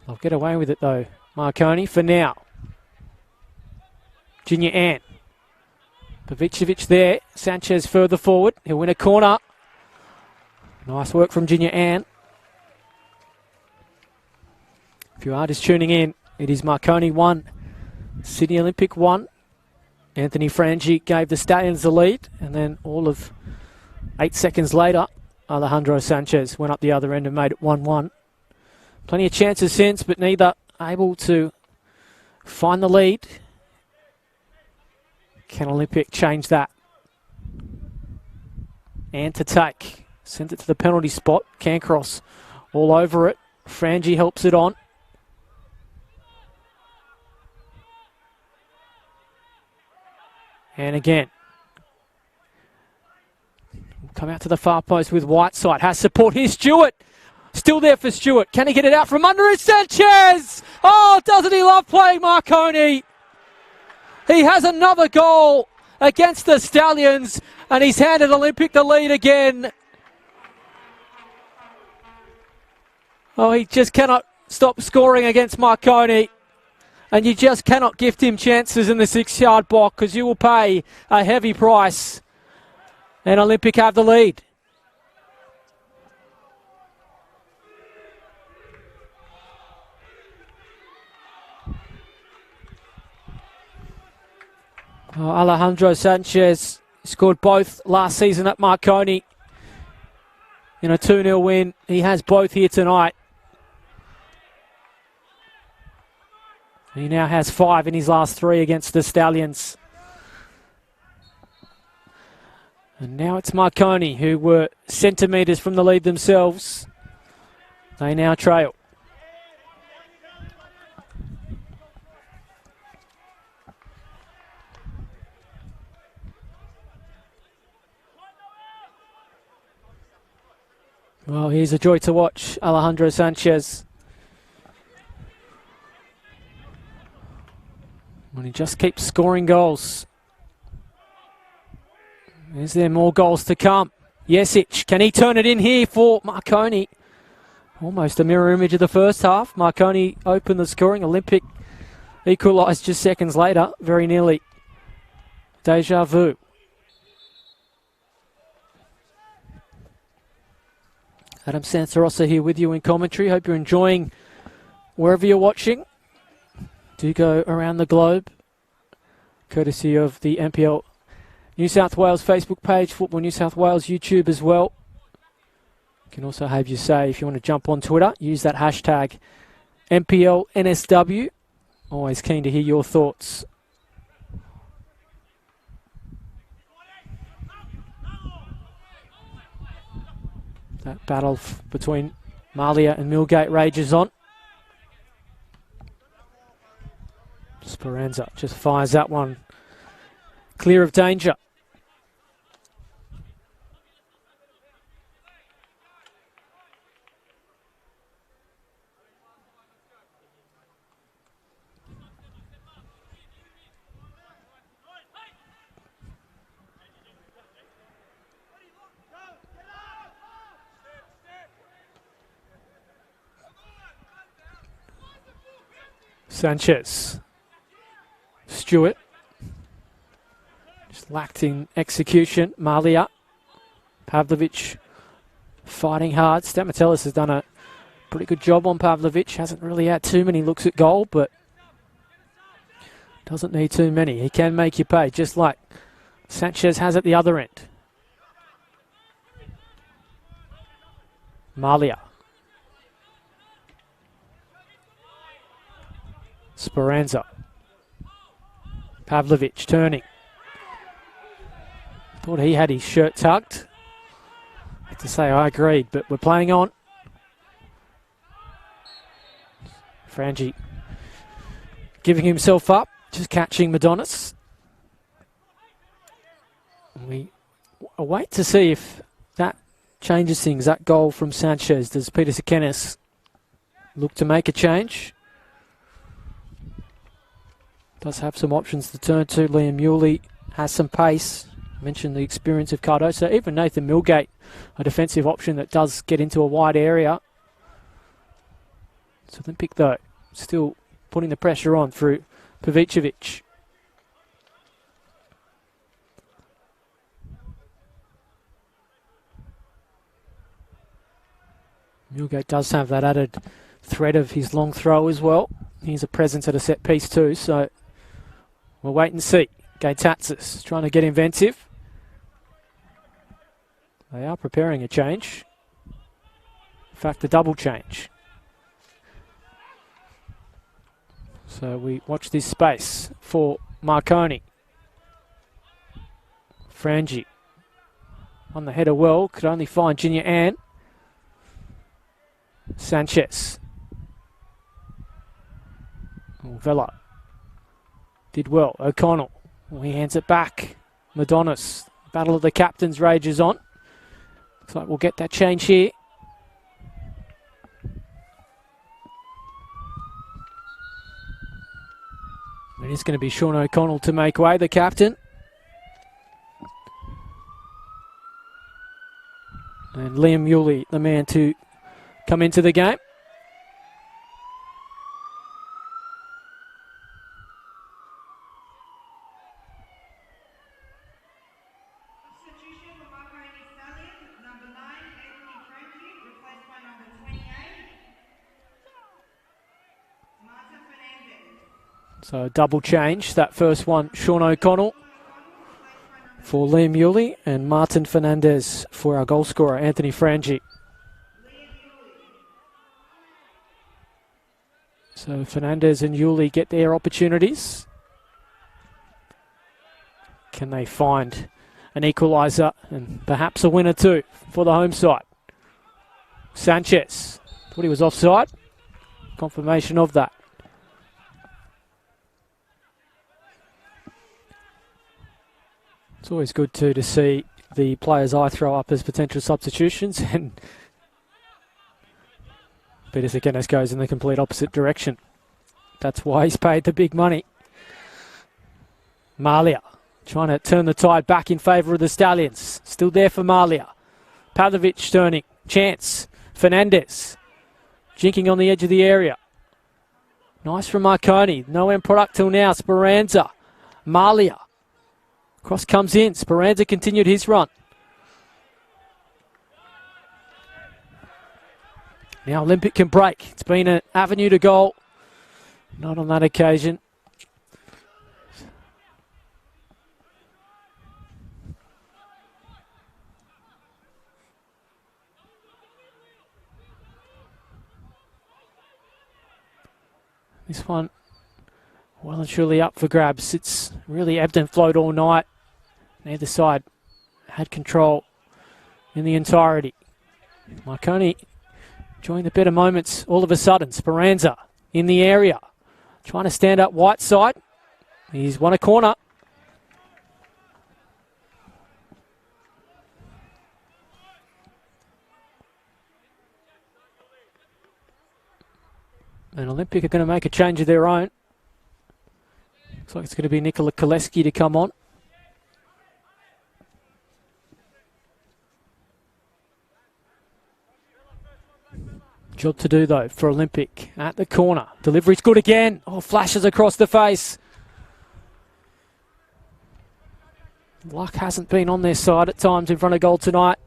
A: They'll get away with it though. Marconi for now. Junior Ant. Pavicevic there. Sanchez further forward. He'll win a corner. Nice work from Junior Ant. If you are just tuning in, it is Marconi 1, Sydney Olympic 1. Anthony Frangi gave the Stallions the lead, and then all of 8 seconds later, Alejandro Sanchez went up the other end and made it 1-1. Plenty of chances since, but neither able to find the lead. Can Olympic change that? And to take. Sent it to the penalty spot. Cancross all over it. Frangi helps it on. And again. Come out to the far post with Whiteside. Has support. Here's Stewart. Still there for Stewart. Can he get it out from under it? Sanchez! Oh, doesn't he love playing Marconi? He has another goal against the Stallions, and he's handed Olympic the lead again. Oh, he just cannot stop scoring against Marconi. And you just cannot gift him chances in the 6-yard box because you will pay a heavy price. And Olympic have the lead. Oh, Alejandro Sanchez scored both last season at Marconi in a 2-0 win. He has both here tonight. He now has 5 in his last 3 against the Stallions. And now it's Marconi, who were centimetres from the lead themselves. They now trail. Well, he's a joy to watch, Alejandro Sanchez. When he just keeps scoring goals. Is there more goals to come? Jesic, can he turn it in here for Marconi? Almost a mirror image of the first half. Marconi opened the scoring. Olympic equalised just seconds later, very nearly. Deja vu. Adam Santarossa here with you in commentary. Hope you're enjoying wherever you're watching. Do go around the globe, courtesy of the NPL New South Wales Facebook page, Football New South Wales YouTube as well. You can also have your say if you want to jump on Twitter. Use that hashtag NPL NSW. Always keen to hear your thoughts. That battle between Malia and Millgate rages on. Speranza just fires that one clear of danger. Sanchez. Stewart. Just lacked in execution. Malia. Pavlovic fighting hard. Stamatellis has done a pretty good job on Pavlovic. Hasn't really had too many looks at goal, but doesn't need too many. He can make you pay, just like Sanchez has at the other end. Malia. Speranza. Pavlovic turning. Thought he had his shirt tucked. I have to say I agreed, but we're playing on. Frangi giving himself up, just catching Madonis. We wait to see if that changes things, that goal from Sanchez. Does Peter Sekenis look to make a change? Does have some options to turn to. Liam Muley has some pace. Mentioned the experience of Cardoso. Even Nathan Millgate, a defensive option that does get into a wide area. So Olympic, though, still putting the pressure on through Pavicevic. Millgate does have that added threat of his long throw as well. He's a presence at a set piece too, so we'll wait and see. Gatatsis trying to get inventive. They are preparing a change. In fact, a double change. So we watch this space for Marconi. Frangi on the header well, could only find Junior Ann. Sanchez. Oh, Vela did well. O'Connell. Oh, he hands it back. Madonis. Battle of the captains rages on. Looks like we'll get that change here. It is going to be Sean O'Connell to make way, the captain. And Liam Yulee, the man to come into the game.
C: Substitution for Marconi Stallions, number 9, Anthony replaced by number 28, Martin Fernandez.
A: So a double change. That first one, Sean O'Connell for Liam Yulee and Martin Fernandez for our goal scorer, Anthony Frangi. So Fernandez and Yulee get their opportunities. Can they find an equaliser and perhaps a winner too for the home side? Sanchez. Thought he was offside. Confirmation of that. It's always good too to see the players I throw up as potential substitutions, and Peter Sakenes goes in the complete opposite direction. That's why he's paid the big money. Malia trying to turn the tide back in favour of the Stallions. Still there for Malia. Pavlovic turning. Chance. Fernandez. Jinking on the edge of the area. Nice from Marconi. No end product till now. Speranza. Malia. Cross comes in. Speranza continued his run. Now Olympic can break. It's been an avenue to goal. Not on that occasion. This one well and truly up for grabs. It's really ebbed and flowed all night. Neither side had control in the entirety. Marconi enjoying the better moments all of a sudden. Speranza in the area. Trying to stand up white side. He's won a corner. And Olympic are going to make a change of their own. Looks like it's going to be Cholesky to come on. Job to do though for Olympic at the corner. Delivery's good again. Oh, flashes across the face. Luck hasn't been on their side at times in front of goal tonight.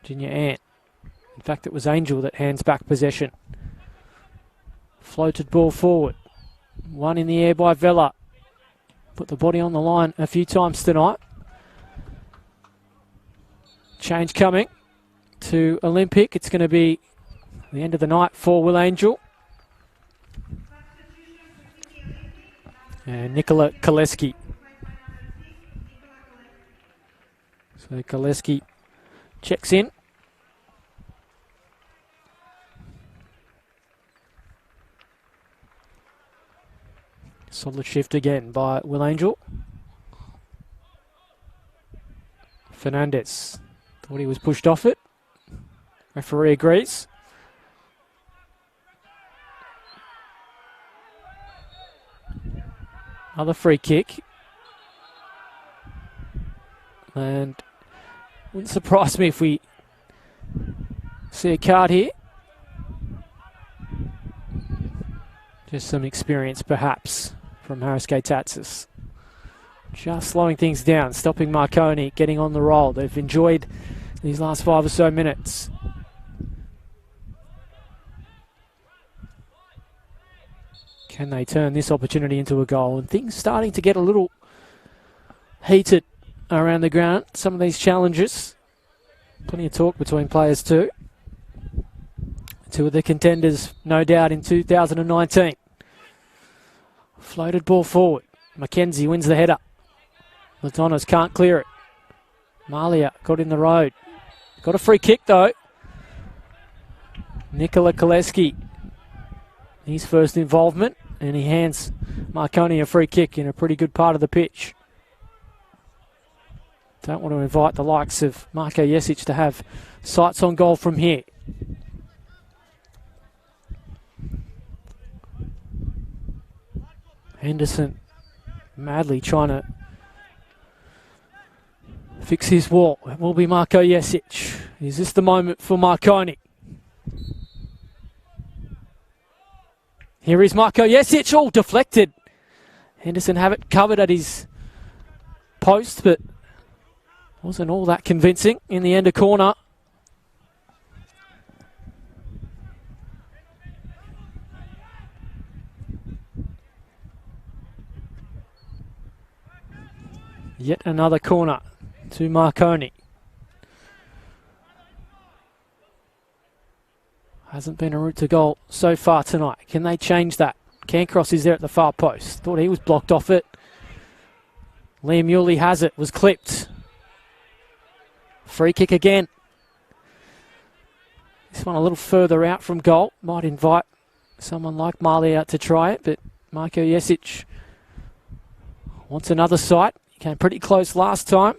A: Junior Ant. In fact, it was Angel that hands back possession. Floated ball forward. One in the air by Vela. Put the body on the line a few times tonight. Change coming to Olympic. It's going to be the end of the night for Will Angel. And Cholesky. So Cholesky checks in. Solid shift again by Will Angel. Fernandez. Thought he was pushed off it. Referee agrees. Another free kick. And wouldn't surprise me if we see a card here. Just some experience perhaps from Harris Tatsis. Just slowing things down, stopping Marconi getting on the roll. They've enjoyed these last 5 or so minutes. Can they turn this opportunity into a goal? And things starting to get a little heated around the ground. Some of these challenges. Plenty of talk between players too. Two of the contenders, no doubt, in 2019. Floated ball forward. Mackenzie wins the header. Latonis can't clear it. Malia got in the road. Got a free kick though. Cholesky, his first involvement, and he hands Marconi a free kick in a pretty good part of the pitch. Don't want to invite the likes of Marko Jesic to have sights on goal from here. Henderson madly trying to fix his wall. It will be Marko Jesic. Is this the moment for Marconi? Here is Marko Jesic. Oh, deflected. Henderson have it covered at his post, but wasn't all that convincing in the end of corner. Yet another corner to Marconi. Hasn't been a route to goal so far tonight. Can they change that? Cancross is there at the far post. Thought he was blocked off it. Liam Yulee has it. Was clipped. Free kick again. This one a little further out from goal. Might invite someone like Marley out to try it, but Marko Jesic wants another sight. He came pretty close last time.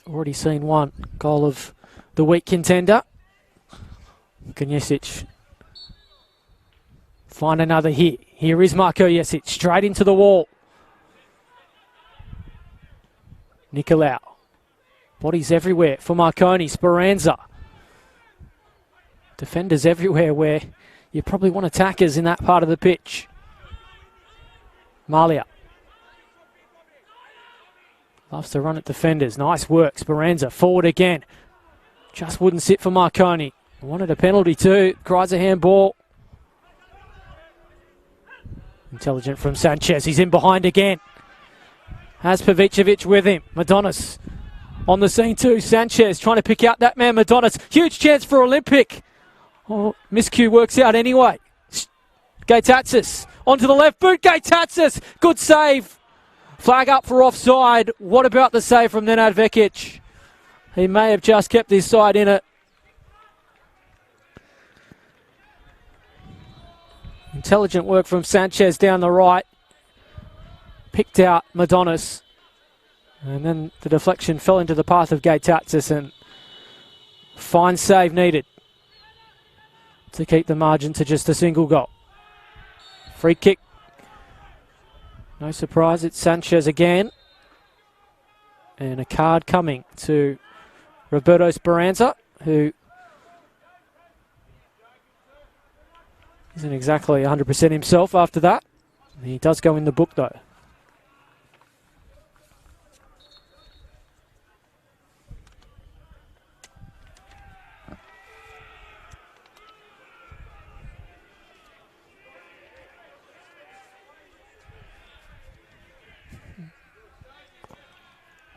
A: Already seen one goal of the week contender. Can Jesic find another hit? Here is Marko Jesic, straight into the wall. Nicolau. Bodies everywhere for Marconi. Speranza. Defenders everywhere where you probably want attackers in that part of the pitch. Malia. Loves to run at defenders. Nice work. Speranza forward again. Just wouldn't sit for Marconi. Wanted a penalty too. Cries a handball. Intelligent from Sanchez. He's in behind again. Has Pavicevic with him. Madonis on the scene too. Sanchez trying to pick out that man Madonis. Huge chance for Olympic. Oh, miscue works out anyway. Gatatsis onto the left boot. Gatatsis. Good save. Flag up for offside. What about the save from Nenad Vekic? He may have just kept his side in it. Intelligent work from Sanchez down the right. Picked out Madonis. And then the deflection fell into the path of Gatatsis, and fine save needed to keep the margin to just a single goal. Free kick. No surprise, it's Sanchez again. And a card coming to Roberto Speranza, who isn't exactly 100% himself after that. He does go in the book though.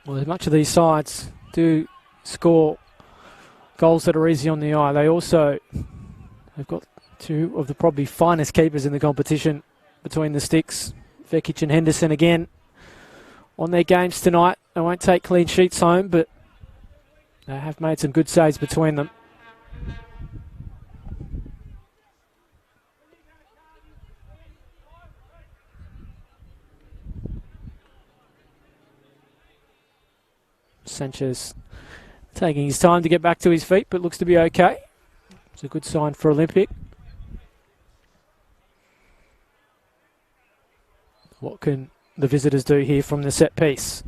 A: Well, as much of these sides do score goals that are easy on the eye, they also have got two of the probably finest keepers in the competition between the sticks. Vekic and Henderson again on their games tonight. They won't take clean sheets home, but they have made some good saves between them. Sanchez taking his time to get back to his feet, but looks to be okay. It's a good sign for Olympic. What can the visitors do here from the set piece?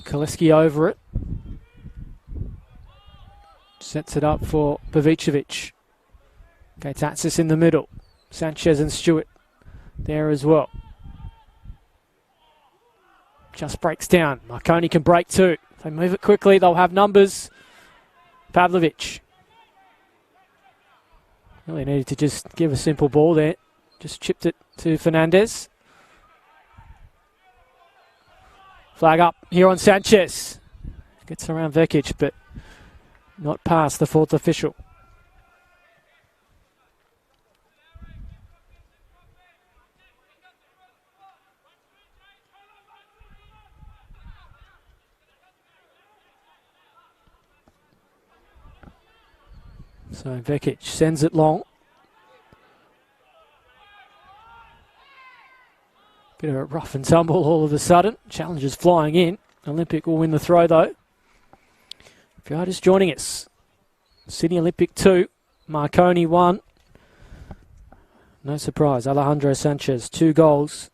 A: Cholesky over it. Sets it up for Pavicevic. Gatatsis in the middle. Sanchez and Stewart there as well. Just breaks down. Marconi can break too. If they move it quickly, they'll have numbers. Pavlovic. Really needed to just give a simple ball there. Just chipped it to Fernandez. Flag up here on Sanchez. Gets around Vekic, but not past the fourth official. So Vekic sends it long. Bit of a rough and tumble all of a sudden. Challengers flying in. Olympic will win the throw though. If you are just joining us, Sydney Olympic 2, Marconi 1. No surprise, Alejandro Sanchez, 2 goals.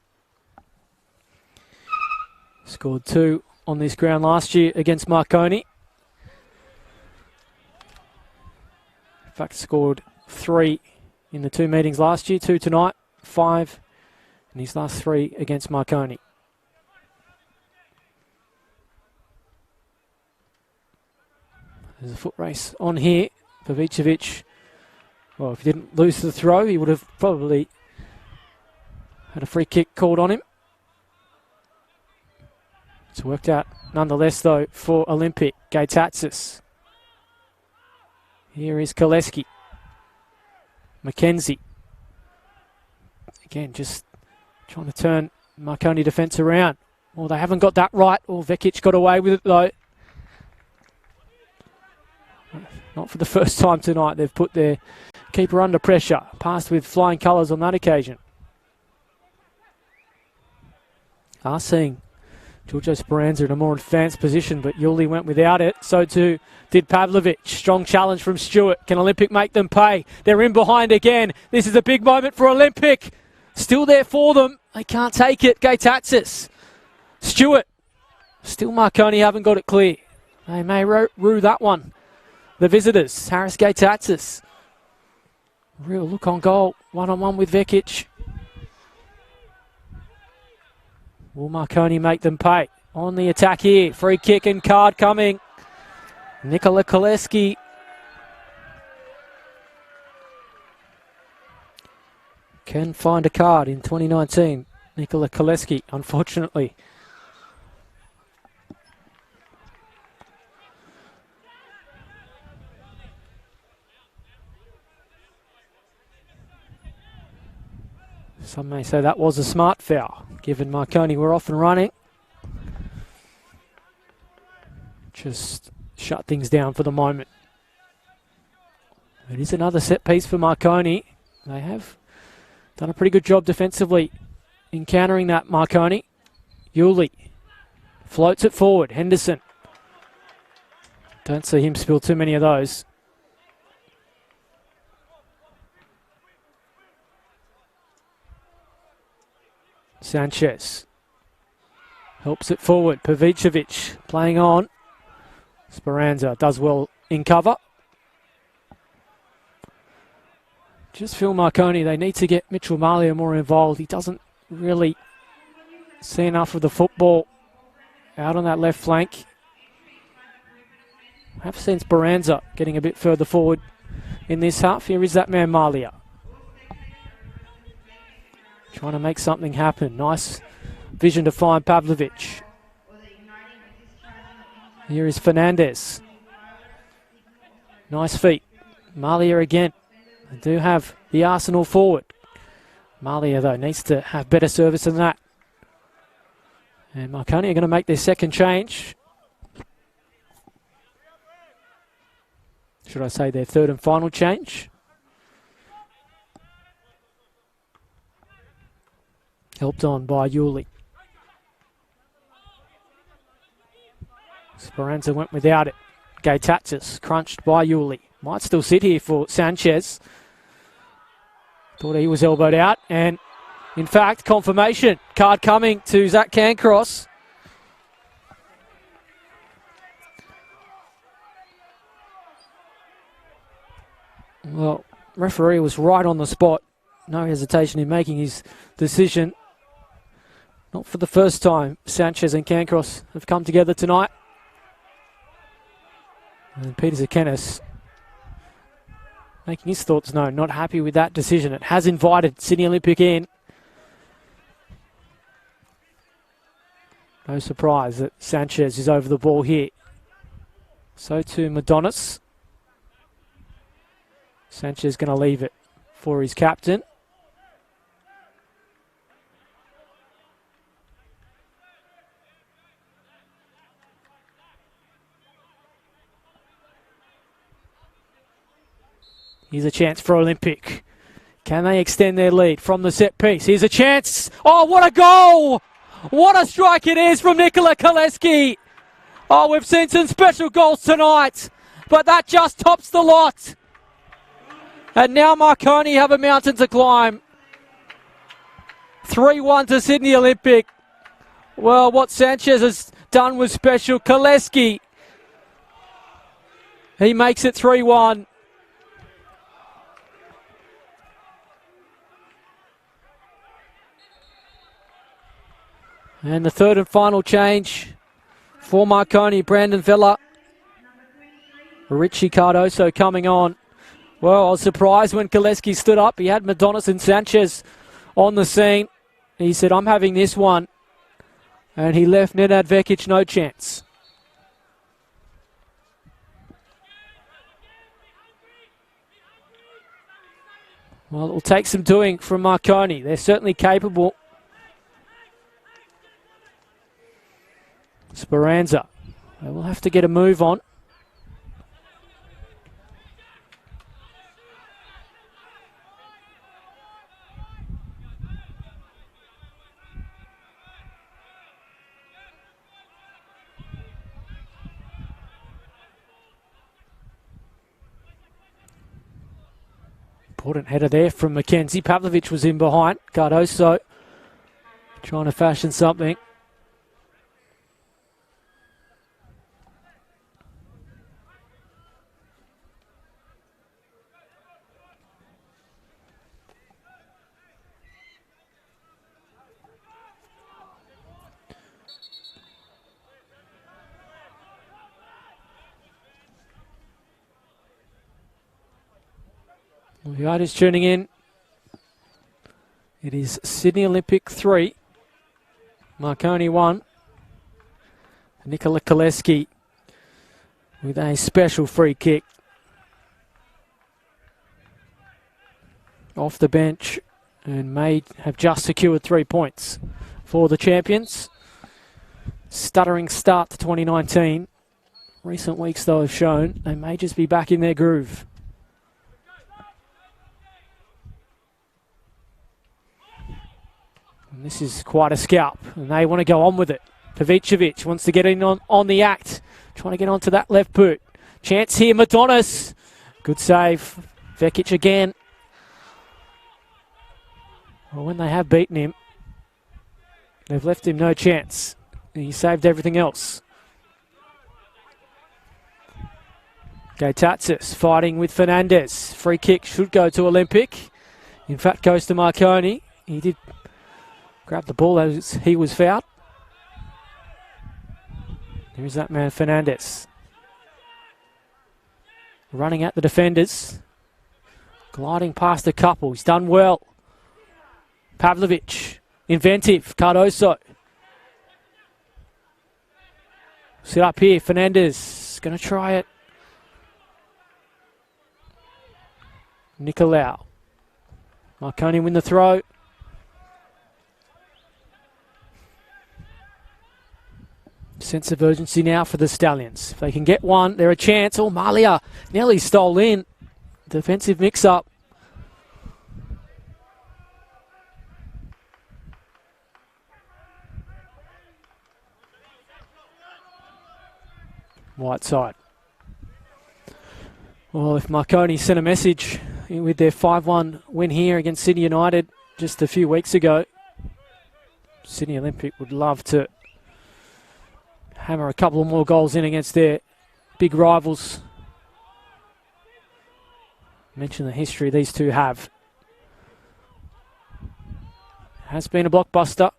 A: Scored 2 on this ground last year against Marconi. In fact, scored 3 in the 2 meetings last year, 2 tonight, 5 in his last 3 against Marconi. There's a foot race on here. Pavicevic, well, if he didn't lose the throw, he would have probably had a free kick called on him. It's worked out nonetheless, though, for Olympic. Gatatsis. Here is Cholesky. McKenzie. Again, just trying to turn Marconi defence around. Well, they haven't got that right. Oh, Vekic got away with it, though. Not for the first time tonight. They've put their keeper under pressure. Passed with flying colours on that occasion. Are seeing Giorgio Speranza in a more advanced position, but Yuli went without it. So too did Pavlovic. Strong challenge from Stewart. Can Olympic make them pay? They're in behind again. This is a big moment for Olympic. Still there for them. They can't take it. Gatatsis. Stewart. Still Marconi haven't got it clear. They may rue that one. The visitors, Harris Gatatsis. Real look on goal. 1-on-1 with Vekic. Will Marconi make them pay? On the attack here. Free kick and card coming. Nikola Cholesky. Can find a card in 2019. Nikola Cholesky, unfortunately. Some may say that was a smart foul, given Marconi were off and running. Just shut things down for the moment. It is another set piece for Marconi. They have done a pretty good job defensively in countering that Marconi. Yuli floats it forward. Henderson. Don't see him spill too many of those. Sanchez helps it forward. Pavicevic playing on. Speranza does well in cover. Just feel Marconi, they need to get Mitchell Malia more involved. He doesn't really see enough of the football out on that left flank. I have seen Speranza getting a bit further forward in this half. Here is that man Malia. Trying to make something happen. Nice vision to find Pavlovic. Here is Fernandez. Nice feet. Malia again. They do have the arsenal forward. Malia, though, needs to have better service than that. And Marconi are going to make their second change. Should I say their third and final change? Helped on by Yuli. Speranza went without it. Gatatsis crunched by Yuli. Might still sit here for Sanchez. Thought he was elbowed out. And in fact, confirmation. Card coming to Zach Cancross. Well, referee was right on the spot. No hesitation in making his decision. Not for the first time Sanchez and Cancross have come together tonight. And Peter Zakenis making his thoughts known. Not happy with that decision. It has invited Sydney Olympic in. No surprise that Sanchez is over the ball here. So too Madonis. Sanchez going to leave it for his captain. Here's a chance for Olympic. Can they extend their lead from the set piece? Here's a chance. Oh, what a goal! What a strike it is from Nikola Cholesky. Oh, we've seen some special goals tonight, but that just tops the lot. And now Marconi have a mountain to climb. 3-1 to Sydney Olympic. Well, what Sanchez has done was special. Cholesky, he makes it 3-1. And the third and final change for Marconi, Brandon Vella. Richie Cardoso coming on. Well, I was surprised when Cholesky stood up. He had Madonis and Sanchez on the scene. He said, I'm having this one. And he left Nenad Vekic no chance. Well, it will take some doing from Marconi. They're certainly capable. Speranza. They will have to get a move on. Important header there from Mackenzie. Pavlovic was in behind. Cardoso trying to fashion something. We are just tuning in. It is Sydney Olympic 3, Marconi 1. Nikola Cholesky with a special free kick. Off the bench and may have just secured 3 points for the champions. Stuttering start to 2019. Recent weeks, though, have shown they may just be back in their groove. And this is quite a scalp, and they want to go on with it. Pavicevic wants to get in on the act, trying to get onto that left boot. Chance here, Madonis. Good save. Vekic again. Well, when they have beaten him, they've left him no chance. He saved everything else. Gatatsis fighting with Fernandez. Free kick should go to Olympic. In fact, goes to Marconi. He did grab the ball as he was fouled. Here's that man, Fernandez. Running at the defenders. Gliding past a couple. He's done well. Pavlovic. Inventive. Cardoso. Sit up here. Fernandez. Going to try it. Nicolau. Marconi win the throw. Sense of urgency now for the Stallions. If they can get one, they're a chance. Oh, Malia nearly stole in. Defensive mix-up. Whiteside. Well, if Marconi sent a message with their 5-1 win here against Sydney United just a few weeks ago, Sydney Olympic would love to hammer a couple of more goals in against their big rivals. Mention the history these two have. Has been a blockbuster.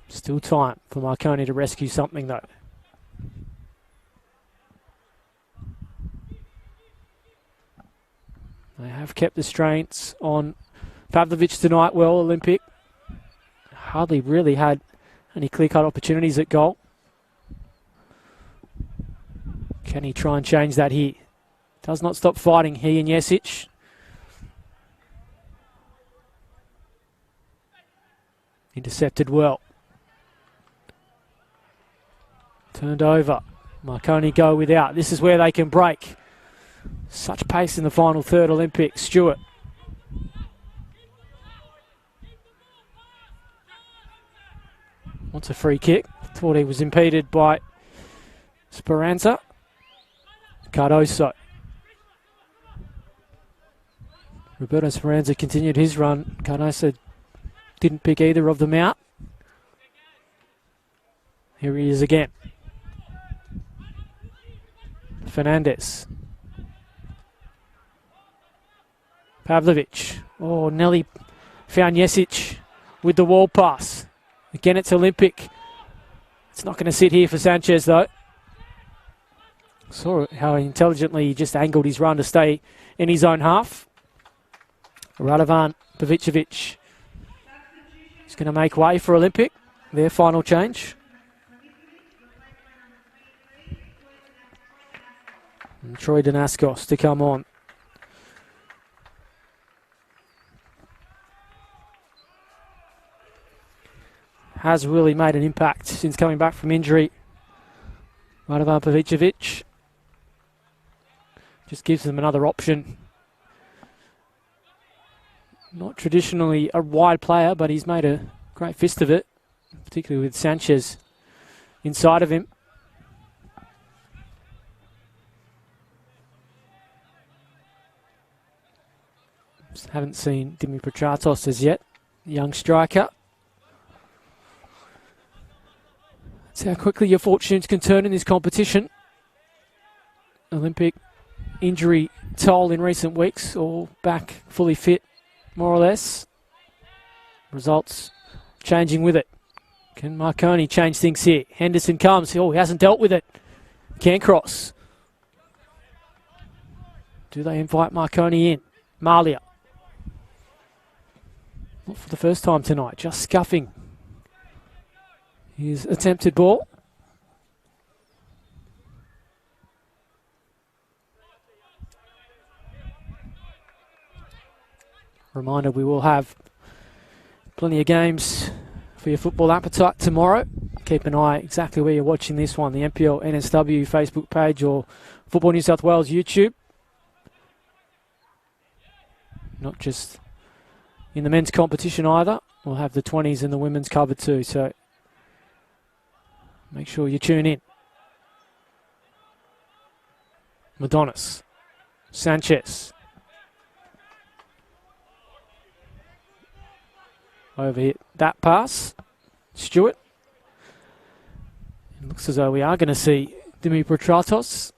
A: Still time for Marconi to rescue something though. They have kept the strains on Pavlovic tonight well, Olympic. Hardly really had any clear-cut opportunities at goal. Can he try and change that here? Does not stop fighting, he and Jesic. Intercepted well. Turned over. Marconi go without. This is where they can break. Such pace in the final third, Olympic. Stewart. Wants a free kick. Thought he was impeded by Speranza. Cardoso. Roberto Speranza continued his run. Cardoso didn't pick either of them out. Here he is again. Fernandez. Pavlovic. Oh, Nelly found Jesic with the wall pass. Again, it's Olympic. It's not going to sit here for Sanchez, though. Saw how intelligently he just angled his run to stay in his own half. Radovan Pavicevic is going to make way for Olympic. Their final change. And Troy Danaskos to come on. Has really made an impact since coming back from injury. Radovan Pavicevic just gives them another option. Not traditionally a wide player, but he's made a great fist of it, particularly with Sanchez inside of him. Just haven't seen Dimi Petratos as yet, young striker. That's how quickly your fortunes can turn in this competition. Olympic injury toll in recent weeks, all back fully fit, more or less. Results changing with it. Can Marconi change things here? Henderson comes. Oh, he hasn't dealt with it. Cancross. Do they invite Marconi in? Malia. Not for the first time tonight, just scuffing his attempted ball. Reminder, we will have plenty of games for your football appetite tomorrow. Keep an eye exactly where you're watching this one, the NPL NSW Facebook page or Football New South Wales YouTube. Not just in the men's competition either. We'll have the 20s and the women's covered too, so make sure you tune in. Madonis. Sanchez. Over here, that pass. Stewart. It looks as though we are going to see Dimi Petratos.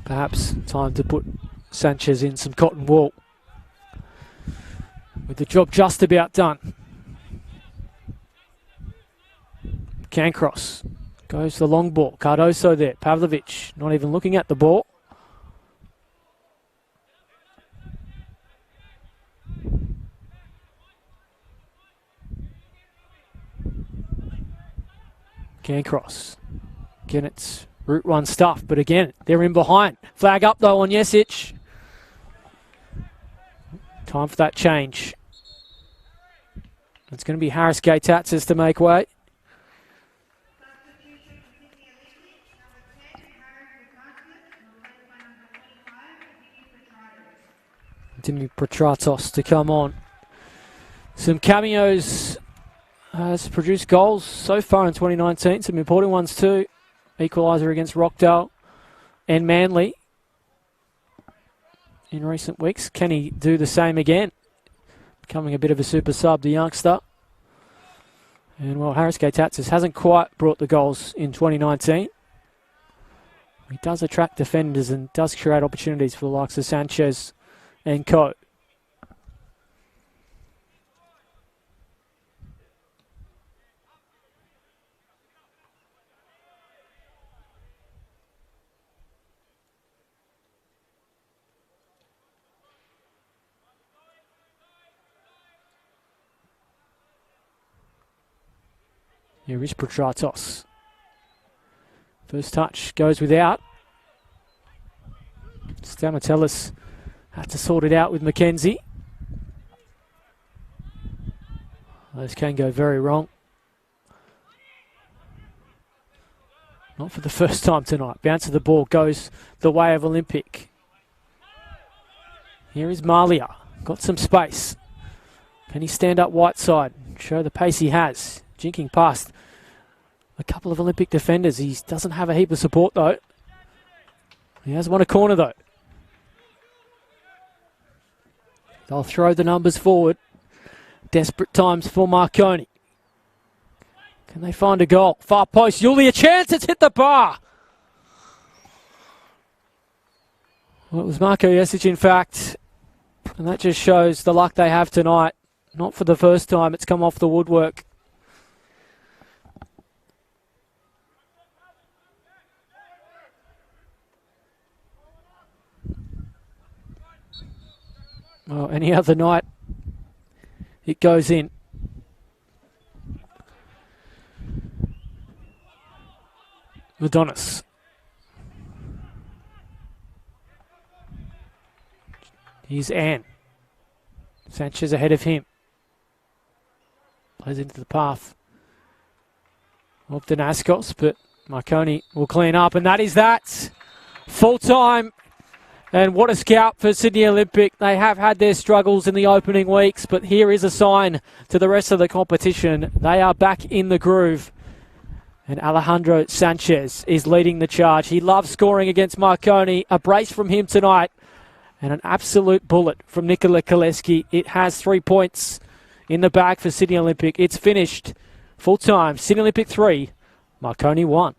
A: Perhaps time to put Sanchez in some cotton wool. With the job just about done. Cancross. Goes the long ball. Cardoso there. Pavlovic not even looking at the ball. Cancross. Again, it's Route 1 stuff, but again, they're in behind. Flag up, though, on Jesic. Time for that change. It's going to be Harris Gay-Tatsas to make way. Dimi Petratos to come on. Some cameos has produced goals so far in 2019. Some important ones too. Equaliser against Rockdale and Manly in recent weeks. Can he do the same again? Becoming a bit of a super sub, the youngster. And well, Harris Gay-Tatsas hasn't quite brought the goals in 2019. He does attract defenders and does create opportunities for the likes of Sanchez and co. Here is Petratos. First touch goes without. Stamatellis had to sort it out with Mackenzie. Those can go very wrong. Not for the first time tonight. Bounce of the ball goes the way of Olympic. Here is Malia. Got some space. Can he stand up white side? Show the pace he has. Jinking past a couple of Olympic defenders. He doesn't have a heap of support though. He has won a corner though. They'll throw the numbers forward. Desperate times for Marconi. Can they find a goal? Far post. Yuli, a chance. It's hit the bar. Well, it was Marco Jesic, in fact. And that just shows the luck they have tonight. Not for the first time. It's come off the woodwork. Well, any other night, it goes in. Madonis. Here's Ann. Sanchez ahead of him. Plays into the path of Danaskos, but Marconi will clean up, and that is that. Full time. And what a scout for Sydney Olympic. They have had their struggles in the opening weeks, but here is a sign to the rest of the competition. They are back in the groove. And Alejandro Sanchez is leading the charge. He loves scoring against Marconi. A brace from him tonight. And an absolute bullet from Nikola Cholesky. It has 3 points in the bag for Sydney Olympic. It's finished. Full time. Sydney Olympic 3, Marconi 1.